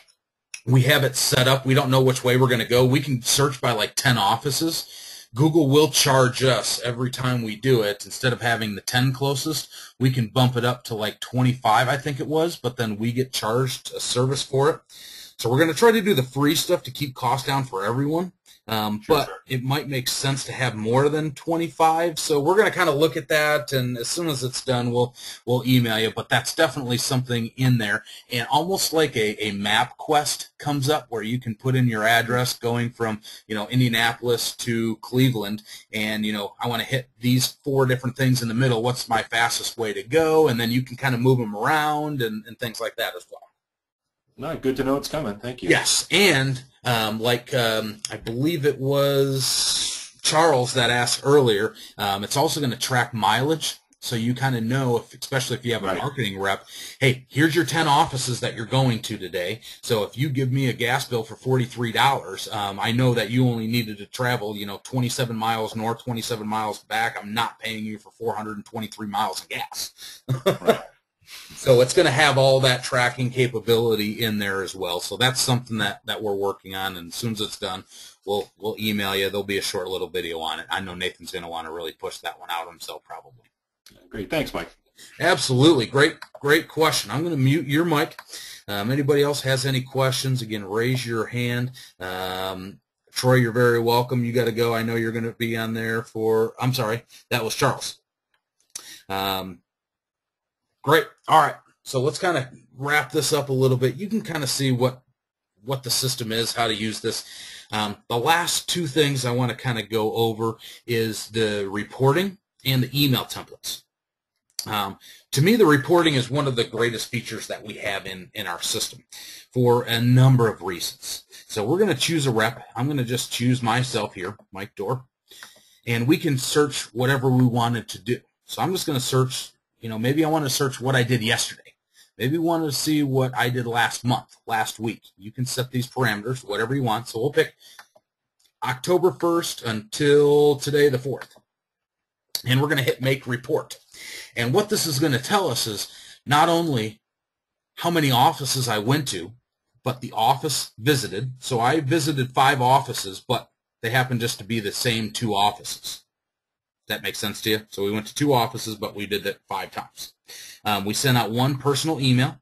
we have it set up. We don't know which way we're going to go. We can search by like 10 offices. Google will charge us every time we do it. Instead of having the 10 closest, we can bump it up to like 25, I think it was, but then we get charged a service for it. So we're going to try to do the free stuff to keep costs down for everyone. But it might make sense to have more than 25. So we're going to kind of look at that, and as soon as it's done, we'll email you. But that's definitely something in there. And almost like a map quest comes up where you can put in your address going from, Indianapolis to Cleveland, and, I want to hit these 4 different things in the middle. What's my fastest way to go? And then you can kind of move them around and things like that as well. No, good to know it's coming. Thank you. Yes, and I believe it was Charles that asked earlier, it's also going to track mileage. So you kind of know, especially if you have a marketing rep, hey, here's your 10 offices that you're going to today. So if you give me a gas bill for $43, I know that you only needed to travel, 27 miles north, 27 miles back. I'm not paying you for 423 miles of gas. Right. So it's going to have all that tracking capability in there as well. So that's something that we're working on, and as soon as it's done, we'll email you. There'll be a short little video on it. I know Nathan's going to want to really push that one out himself probably. Great. Thanks, Mike. Absolutely. Great question. I'm going to mute your mic. Anybody else has any questions, again, raise your hand. Troy, you're very welcome. You got to go. I know you're going to be on there for, I'm sorry, that was Charles. Great. All right. So let's kind of wrap this up a little bit. You can kind of see what the system is, how to use this. The last two things I want to kind of go over is the reporting and the email templates. To me, the reporting is one of the greatest features that we have in our system for a number of reasons. So we're going to choose a rep. I'm going to just choose myself here, Mike Dorr, and we can search whatever we wanted to do. So I'm just going to search, maybe I want to search what I did yesterday. Maybe we want to see what I did last month, last week. You can set these parameters, whatever you want. So we'll pick October 1st until today, the 4th. And we're going to hit Make Report. And what this is going to tell us is not only how many offices I went to, but the office visited. So I visited 5 offices, but they happen just to be the same 2 offices. That makes sense to you? So we went to 2 offices, but we did that 5 times. We sent out 1 personal email.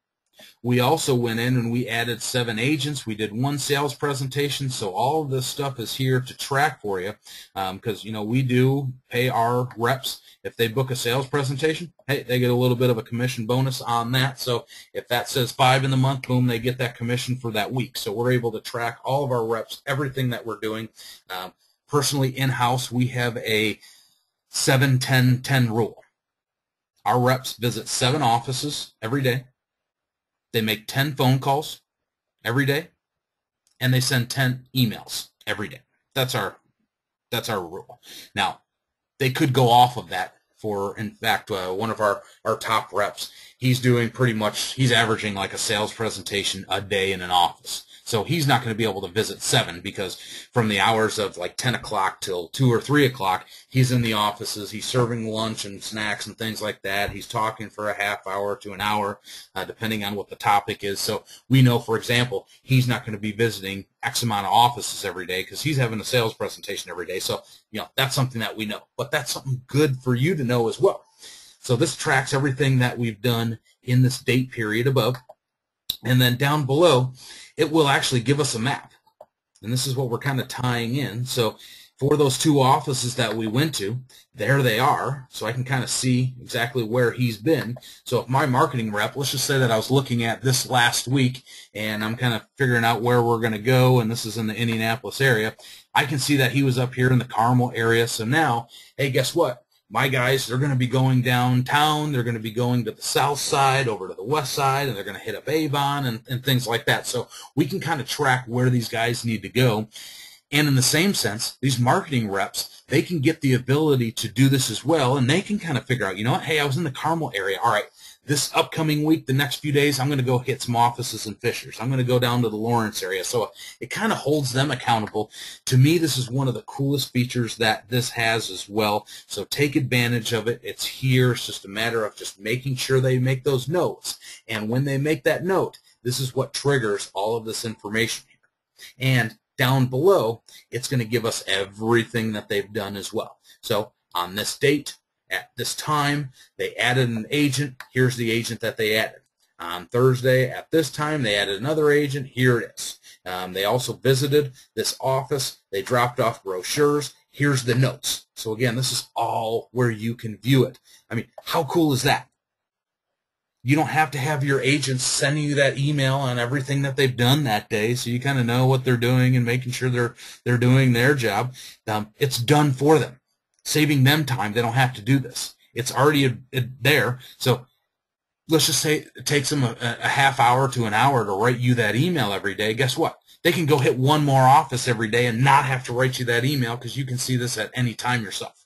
We also went in and we added 7 agents. We did 1 sales presentation. So all of this stuff is here to track for you because, we do pay our reps. If they book a sales presentation, hey, they get a little bit of a commission bonus on that. So if that says 5 in the month, boom, they get that commission for that week. So we're able to track all of our reps, everything that we're doing. Personally, in-house, we have a 7-10-10 rule. Our reps visit 7 offices every day. They make 10 phone calls every day, and they send 10 emails every day. That's our rule. Now, they could go off of that for, in fact, one of our top reps, he's averaging like a sales presentation a day in an office. So he's not going to be able to visit 7 because from the hours of like 10 o'clock till 2 or 3 o'clock, he's in the offices. He's serving lunch and snacks and things like that. He's talking for a half hour to an hour, depending on what the topic is. So we know, for example, he's not going to be visiting X amount of offices every day because he's having a sales presentation every day. So, that's something that we know. But that's something good for you to know as well. So this tracks everything that we've done in this date period above. And then down below, it will actually give us a map. And this is what we're kind of tying in. So for those 2 offices that we went to, there they are. So I can kind of see exactly where he's been. So if my marketing rep, let's just say that I was looking at this last week and I'm kind of figuring out where we're going to go, and this is in the Indianapolis area, I can see that he was up here in the Carmel area. So now, hey, guess what? My guys, they're going to be going downtown. They're going to be going to the south side, over to the west side, and they're going to hit up Avon and things like that. So we can kind of track where these guys need to go. And in the same sense, these marketing reps, they can get the ability to do this as well, and they can kind of figure out, hey, I was in the Carmel area. All right, this upcoming week, the next few days, I'm going to go hit some offices in Fishers. I'm going to go down to the Lawrence area. So it kind of holds them accountable. To me, this is one of the coolest features that this has as well. So take advantage of it. It's here. It's just a matter of just making sure they make those notes. And when they make that note, this is what triggers all of this information here. And down below, it's going to give us everything that they've done as well. So on this date, at this time, they added an agent. Here's the agent that they added. On Thursday, at this time, they added another agent. Here it is. They also visited this office. They dropped off brochures. Here's the notes. So again, this is all where you can view it. I mean, how cool is that? You don't have to have your agents sending you that email on everything that they've done that day, so you kind of know what they're doing and making sure they're doing their job. It's done for them, saving them time. They don't have to do this. It's already there. So let's just say it takes them a half hour to an hour to write you that email every day. Guess what? They can go hit one more office every day and not have to write you that email because you can see this at any time yourself.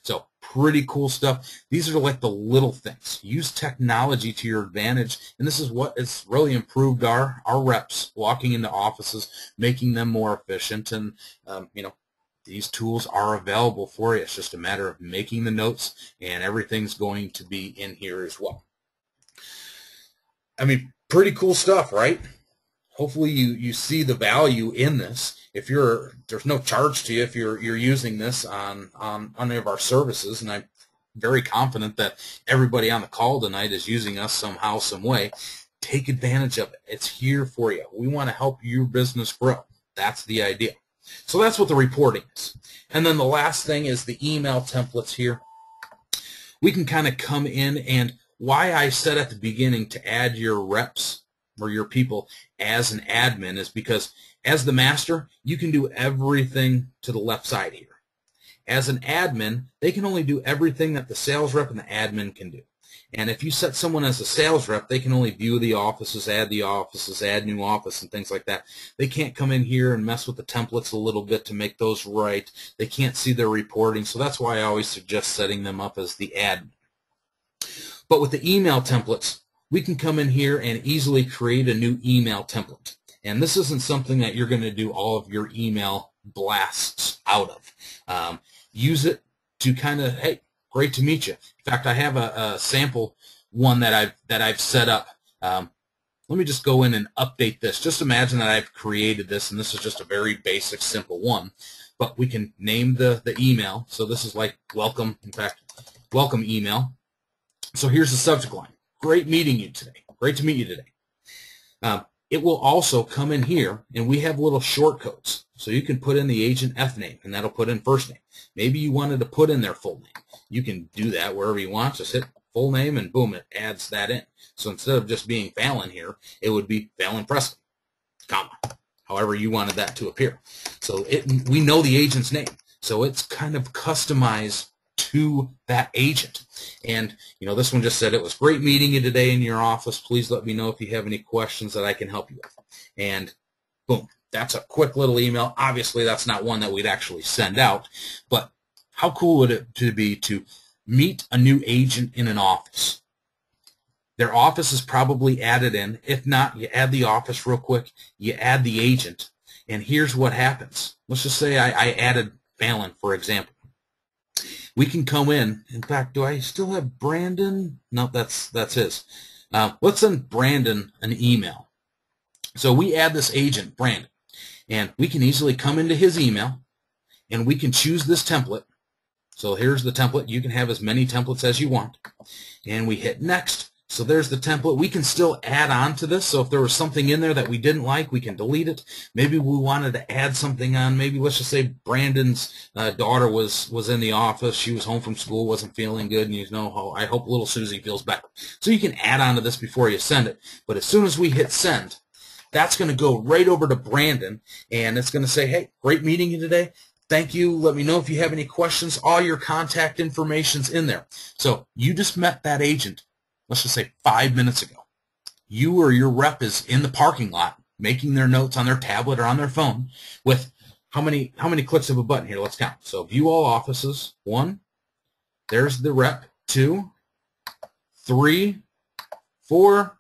So pretty cool stuff. These are like the little things. Use technology to your advantage, and this is what it's really improved our reps walking into offices, making them more efficient. And these tools are available for you. It's just a matter of making the notes, and everything's going to be in here as well. I mean, pretty cool stuff, right? Hopefully you see the value in this. If there's no charge to you if you're using this on any of our services, and I'm very confident that everybody on the call tonight is using us somehow, some way. Take advantage of it. It's here for you. We want to help your business grow. That's the idea. So that's what the reporting is. And then the last thing is the email templates here. We can kind of come in, and why I said at the beginning to add your reps or your people as an admin is because as the master, you can do everything to the left side here. As an admin, they can only do everything that the sales rep and the admin can do. And if you set someone as a sales rep, they can only view the offices, add new office, and things like that. They can't come in here and mess with the templates a little bit to make those right. They can't see their reporting, so that's why I always suggest setting them up as the admin. But with the email templates, we can come in here and easily create a new email template. And this isn't something that you're going to do all of your email blasts out of. Use it to kind of, hey, great to meet you. In fact, I have a sample one that I've set up. Let me just go in and update this. Just imagine that I've created this, and this is just a very basic, simple one. But we can name the email. So this is like welcome, in fact, welcome email. So here's the subject line. Great meeting you today. Great to meet you today. It will also come in here, and we have little short codes. So you can put in the agent F name, and that'll put in first name. Maybe you wanted to put in their full name. You can do that wherever you want. Just hit full name, and boom, it adds that in. So instead of just being Fallon here, it would be Fallon Preston, comma, however you wanted that to appear. So we know the agent's name. So it's kind of customized to that agent. And this one just said, it was great meeting you today in your office. Please let me know if you have any questions that I can help you with. And boom, that's a quick little email. Obviously, that's not one that we'd actually send out, but how cool would it be to meet a new agent in an office? Their office is probably added in. If not, you add the office real quick, you add the agent, and here's what happens. Let's just say I added Fallon, for example. We can come in. In fact, do I still have Brandon? No, that's his. Let's send Brandon an email. So we add this agent, Brandon, and we can easily come into his email, and we can choose this template. So here's the template. You can have as many templates as you want. And we hit next. So there's the template. We can still add on to this. So if there was something in there that we didn't like, we can delete it. Maybe we wanted to add something on. Maybe let's just say Brandon's daughter was in the office. She was home from school, wasn't feeling good, and I hope little Susie feels better. So you can add on to this before you send it. But as soon as we hit send, that's going to go right over to Brandon, and it's going to say, hey, great meeting you today. Thank you. Let me know if you have any questions. All your contact information's in there. So you just met that agent, let's just say 5 minutes ago. You or your rep is in the parking lot making their notes on their tablet or on their phone with how many clicks of a button here? Let's count. So view all offices. 1. There's the rep. 2, 3, 4,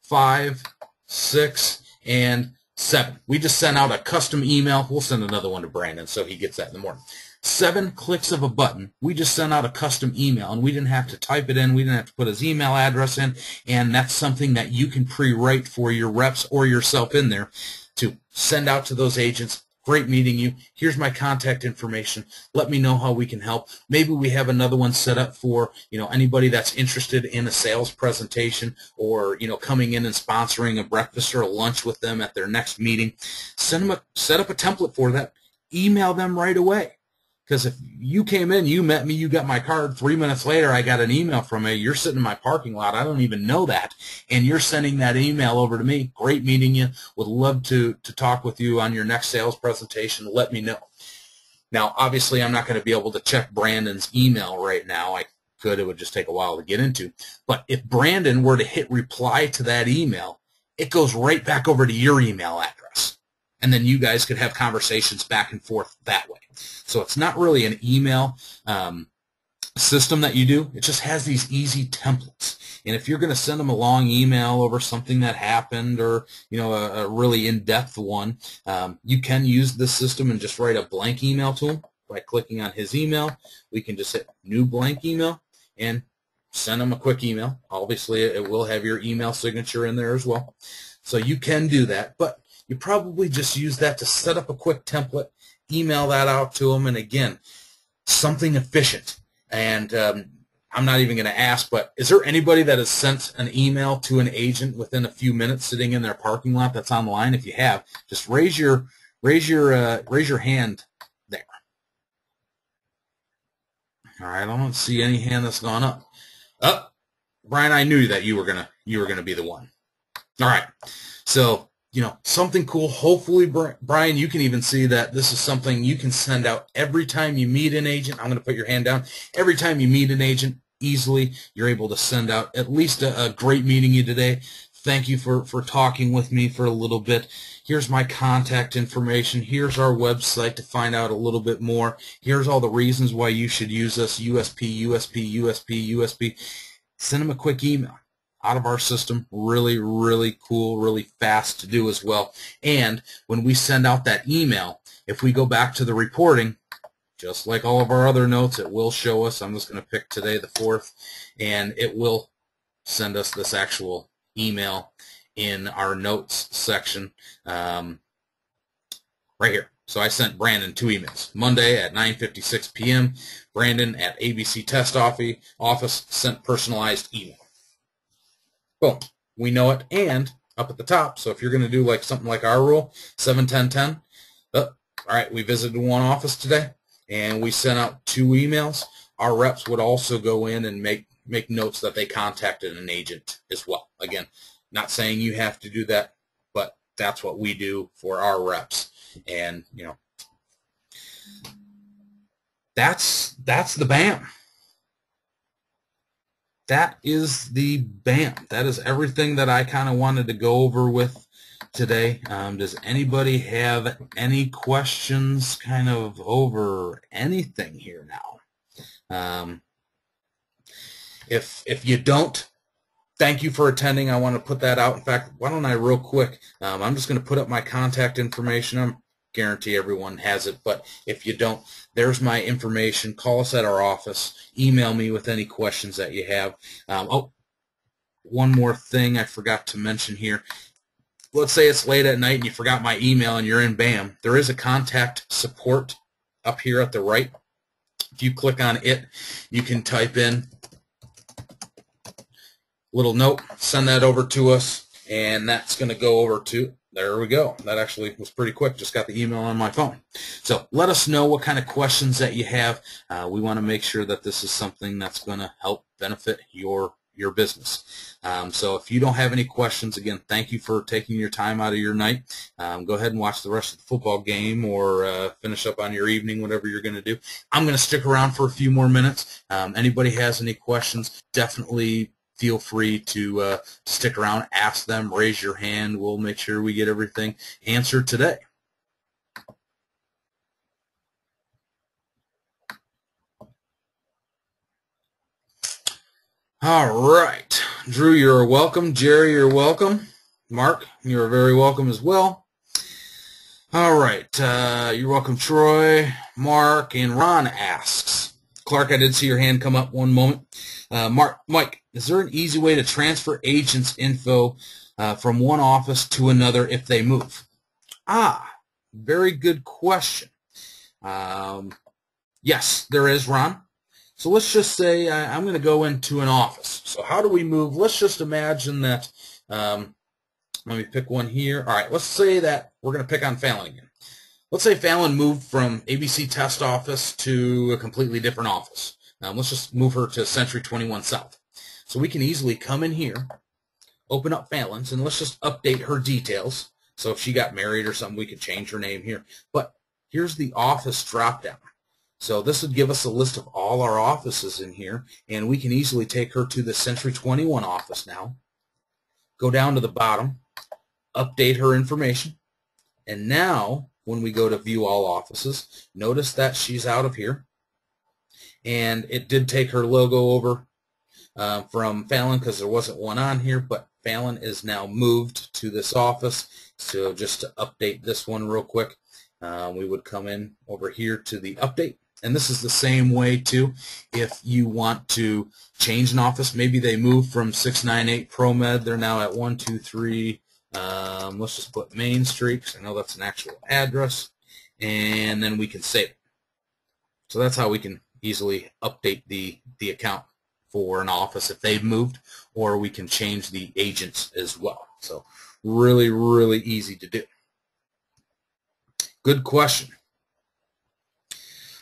5, 6, and 7. We just sent out a custom email. We'll send another one to Brandon so he gets that in the morning. 7 clicks of a button. We just sent out a custom email, and we didn't have to type it in. We didn't have to put his email address in, and that's something that you can pre-write for your reps or yourself in there to send out to those agents. Great meeting you. Here's my contact information. Let me know how we can help. Maybe we have another one set up for anybody that's interested in a sales presentation or coming in and sponsoring a breakfast or a lunch with them at their next meeting. Set up a template for that. Email them right away. Because if you came in, you met me, you got my card, 3 minutes later I got an email from you, you're sitting in my parking lot, I don't even know that, and you're sending that email over to me. Great meeting you. Would love to talk with you on your next sales presentation. Let me know. Now, obviously, I'm not going to be able to check Brandon's email right now. I could, it would just take a while to get into. But if Brandon were to hit reply to that email, it goes right back over to your email address. And then you guys could have conversations back and forth that way. So it's not really an email system that you do. It just has these easy templates. And if you're going to send them a long email over something that happened, or a really in-depth one, you can use this system and just write a blank email to him by clicking on his email. We can just hit new blank email and send him a quick email. Obviously, it will have your email signature in there as well. So you can do that, but you probably just use that to set up a quick template, email that out to him, and again, something efficient. And I'm not even going to ask, but is there anybody that has sent an email to an agent within a few minutes sitting in their parking lot that's online? If you have, just raise your hand there. All right, I don't see any hand that's gone up. Oh, Brian, I knew that you were gonna be the one. All right, so something cool. Hopefully, Brian, you can even see that this is something you can send out every time you meet an agent. I'm going to put your hand down. Every time you meet an agent, easily, you're able to send out at least a great meeting you today. Thank you for talking with me for a little bit. Here's my contact information. Here's our website to find out a little bit more. Here's all the reasons why you should use us. USP, USP, USP, USP. Send them a quick email out of our system. Really, really cool, really fast to do as well. And when we send out that email, if we go back to the reporting, just like all of our other notes, it will show us. I'm just going to pick today, the 4th, and it will send us this actual email in our notes section right here. So I sent Brandon 2 emails. Monday at 9:56 p.m., Brandon at ABC Test Office sent personalized email. Boom. We know it. And up at the top, so if you're going to do something like our rule, 7-10-10, all right, we visited one office today, and we sent out 2 emails. Our reps would also go in and make notes that they contacted an agent as well. Again, not saying you have to do that, but that's what we do for our reps. And, that's the BAM. That is the BAM. That is everything that I kind of wanted to go over with today. Does anybody have any questions kind of over anything here now? If you don't, thank you for attending. I want to put that out. In fact, why don't I real quick, I'm just going to put up my contact information. I guarantee everyone has it, but if you don't, there's my information. Call us at our office. Email me with any questions that you have. Oh, one more thing I forgot to mention here. Let's say it's late at night and you forgot my email and you're in BAM. There is a contact support up here at the right. If you click on it, you can type in little note, send that over to us, and that's going to go over to, there we go. That actually was pretty quick. Just got the email on my phone. So let us know what kind of questions that you have. We want to make sure that this is something that's going to help benefit your business. So if you don't have any questions, again, thank you for taking your time out of your night. Go ahead and watch the rest of the football game, or finish up on your evening, whatever you're going to do. I'm going to stick around for a few more minutes. Anybody has any questions, definitely feel free to stick around, ask them, raise your hand. We'll make sure we get everything answered today. All right. Drew, you're welcome. Jerry, you're welcome. Mark, you're very welcome as well. All right. You're welcome, Troy. Mark, and Ron asks. Clark, I did see your hand come up one moment. Mike, is there an easy way to transfer agents' info from one office to another if they move? Very good question. Yes, there is, Ron. So let's just say I'm going to go into an office. So how do we move? Let's just imagine that, let me pick one here. All right, let's say that we're going to pick on Fallon again. Let's say Fallon moved from ABC Test Office to a completely different office. Let's just move her to Century 21 South. So we can easily come in here, open up Fallon's, and let's just update her details. So if she got married or something, we could change her name here. But here's the office drop-down. So this would give us a list of all our offices in here, and we can easily take her to the Century 21 office now, go down to the bottom, update her information, and now when we go to view all offices, notice that she's out of here, and it did take her logo over from Fallon because there wasn't one on here, but Fallon is now moved to this office. So just to update this one real quick, we would come in over here to the update. And this is the same way too. If you want to change an office, maybe they moved from 698 ProMed, they're now at 123, let's just put Main Street, because I know that's an actual address, and then we can save it. So that's how we can easily update the account for an office if they've moved, or we can change the agents as well. So really, really easy to do. Good question.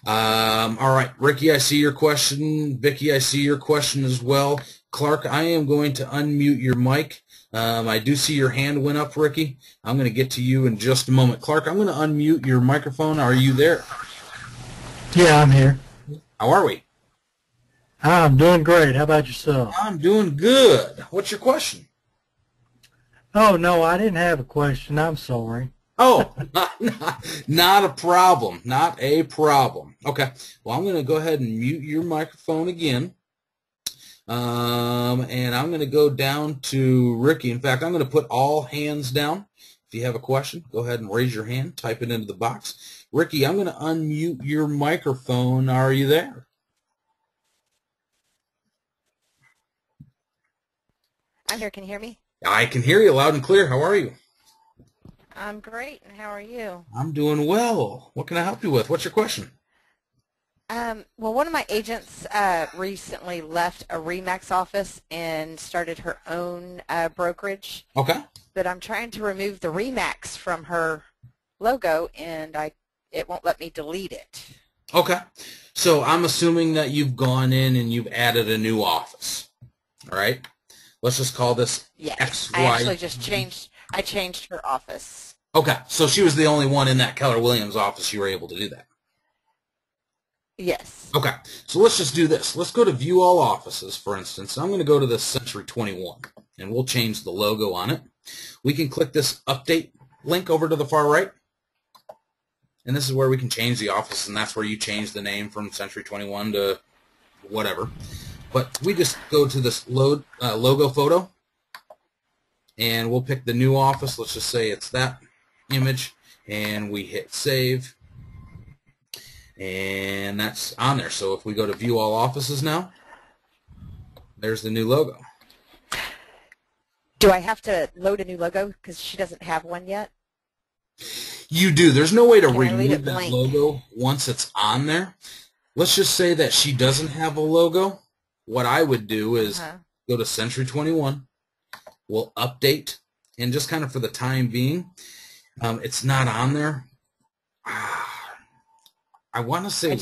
All right, Ricky, I see your question. Vicki, I see your question as well. Clark, I am going to unmute your mic. I do see your hand went up, Ricky. I'm going to get to you in just a moment. Clark, I'm going to unmute your microphone. Are you there? Yeah, I'm here. How are we? I'm doing great. How about yourself? I'm doing good. What's your question? Oh, no, I didn't have a question. I'm sorry. Oh, not a problem. Not a problem. Okay. Well, I'm going to go ahead and mute your microphone again. And I'm going to go down to Ricky. In fact, I'm going to put all hands down. If you have a question, go ahead and raise your hand. Type it into the box. Ricky, I'm going to unmute your microphone. Are you there? I'm here. Can you hear me? I can hear you loud and clear. How are you? I'm great. And how are you? I'm doing well. What can I help you with? What's your question? Well, one of my agents recently left a RE/MAX office and started her own brokerage. Okay. But I'm trying to remove the RE/MAX from her logo, and it won't let me delete it. Okay. So I'm assuming that you've gone in and you've added a new office. All right. Let's just call this Yes. XY. I actually just changed her office. Okay. So she was the only one in that Keller Williams office. You were able to do that. Yes. Okay. So let's just do this. Let's go to view all offices, for instance. I'm going to go to the Century 21, and we'll change the logo on it. We can click this update link over to the far right, and this is where we can change the office, and that's where you change the name from Century 21 to whatever. But we just go to this logo photo, and we'll pick the new office. Let's just say it's that image, and we hit save, and that's on there. So if we go to view all offices now, there's the new logo. Do I have to load a new logo because she doesn't have one yet? You do. There's no way to Can I leave remove it that blank? logo once it's on there. Let's just say that she doesn't have a logo. What I would do is go to Century 21. We'll update, and just kind of for the time being, it's not on there. I want to say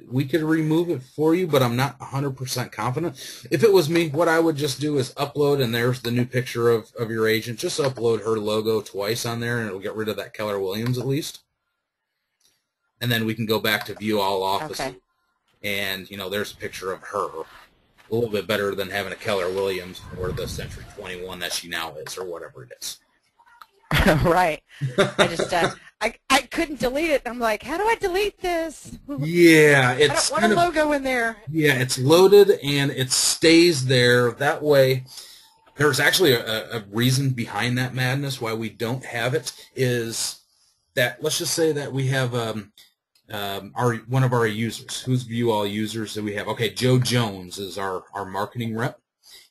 we could remove it for you, but I'm not 100% confident. If it was me, what I would just do is upload, and there's the new picture of your agent. Just upload her logo twice on there, and it'll get rid of that Keller Williams at least. And then we can go back to view all offices. Okay. And, you know, there's a picture of her. A little bit better than having a Keller Williams or the Century 21 that she now is, or whatever it is. Right. I just I couldn't delete it. I'm like, how do I delete this? Yeah, it's I don't want a logo in there. Yeah, it's loaded and it stays there. That way, there's actually a reason behind that madness why we don't have it. Is that, let's just say that we have one of our users. Who's view all users that we have? Okay, Joe Jones is our marketing rep.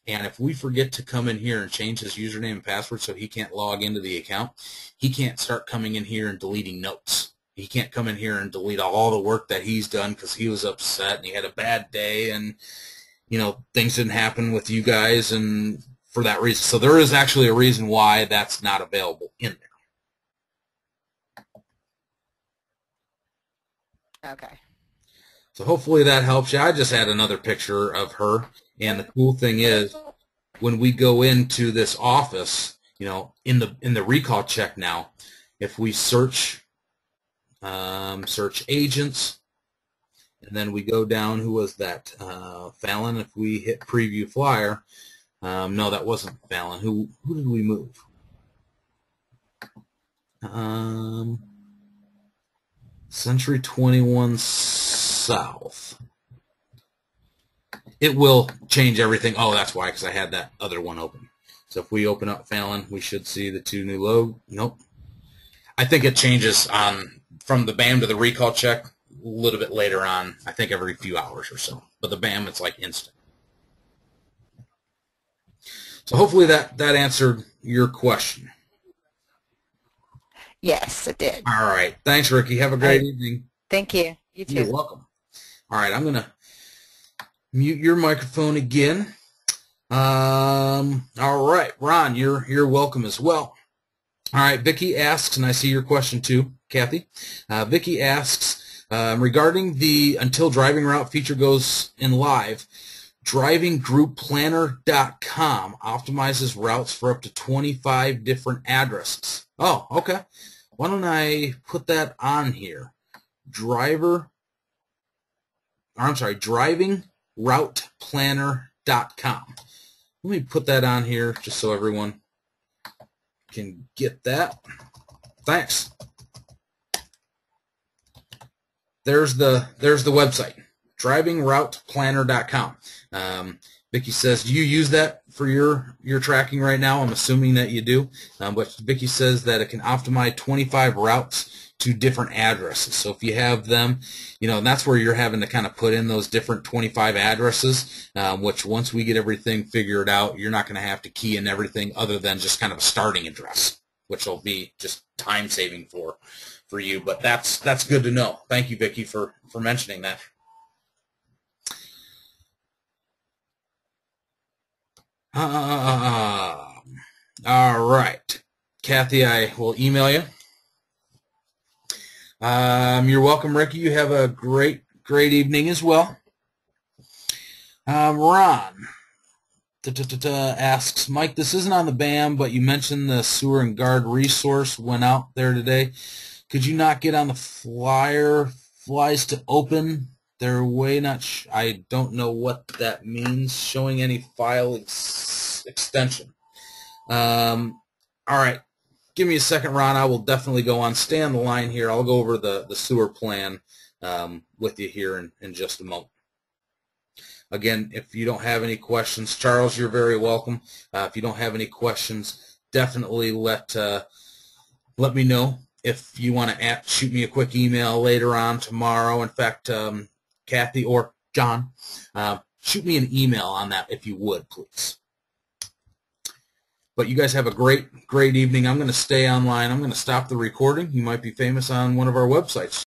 And if we forget to come in here and change his username and password so he can't log into the account, he can't start coming in here and deleting notes. He can't come in here and delete all the work that he's done because he was upset and he had a bad day and, you know, things didn't happen with you guys and for that reason. So there is actually a reason why that's not available in there. Okay. So hopefully that helps you. I just had another picture of her. And the cool thing is, when we go into this office, you know, in the recall check now, if we search agents, And then we go down, who was that? Fallon, if we hit preview flyer. No, that wasn't Fallon. Who did we move? Century 21 South. It will change everything. Oh, that's why, because I had that other one open. So if we open up Fallon, we should see the two new logos. Nope. I think it changes from the BAM to the recall check a little bit later on, I think every few hours or so. But the BAM, it's like instant. So hopefully that answered your question. Yes, it did. All right. Thanks, Ricky. Have a great evening. Thank you. You too. You're welcome. All right. I'm going to mute your microphone again. All right. Ron, you're welcome as well. All right. Vicki asks, and I see your question too, Kathy. Vicki asks, regarding the until driving route feature goes in live, DrivingGroupPlanner.com optimizes routes for up to 25 different addresses. Oh, okay. Why don't I put that on here? DrivingRoutePlanner.com. Let me put that on here just so everyone can get that. Thanks. There's the website, DrivingRoutePlanner.com. Vicki says, do you use that for your tracking right now? I'm assuming that you do. But Vicki says that it can optimize 25 routes to different addresses. So if you have them, and that's where you're having to kind of put in those different 25 addresses, which once we get everything figured out, you're not going to have to key in everything other than just kind of a starting address, which will be just time saving for you. But that's good to know. Thank you, Vicki, for mentioning that. All right. Kathy, I will email you. You're welcome, Ricky. You have a great evening as well. Ron asks, Mike, this isn't on the BAM, but you mentioned the sewer and guard resource went out there today. Could you not get on the flyer flies to open? They're way not. I don't know what that means. Showing any file extension. All right. Give me a second, Ron. I will definitely go on. Stay on the line here. I'll go over the sewer plan with you here in just a moment. Again, if you don't have any questions, Charles, you're very welcome. If you don't have any questions, definitely let me know. If you want to shoot me a quick email later on tomorrow. In fact, Kathy or John, shoot me an email on that if you would, please. But you guys have a great evening. I'm going to stay online. I'm going to stop the recording. You might be famous on one of our websites.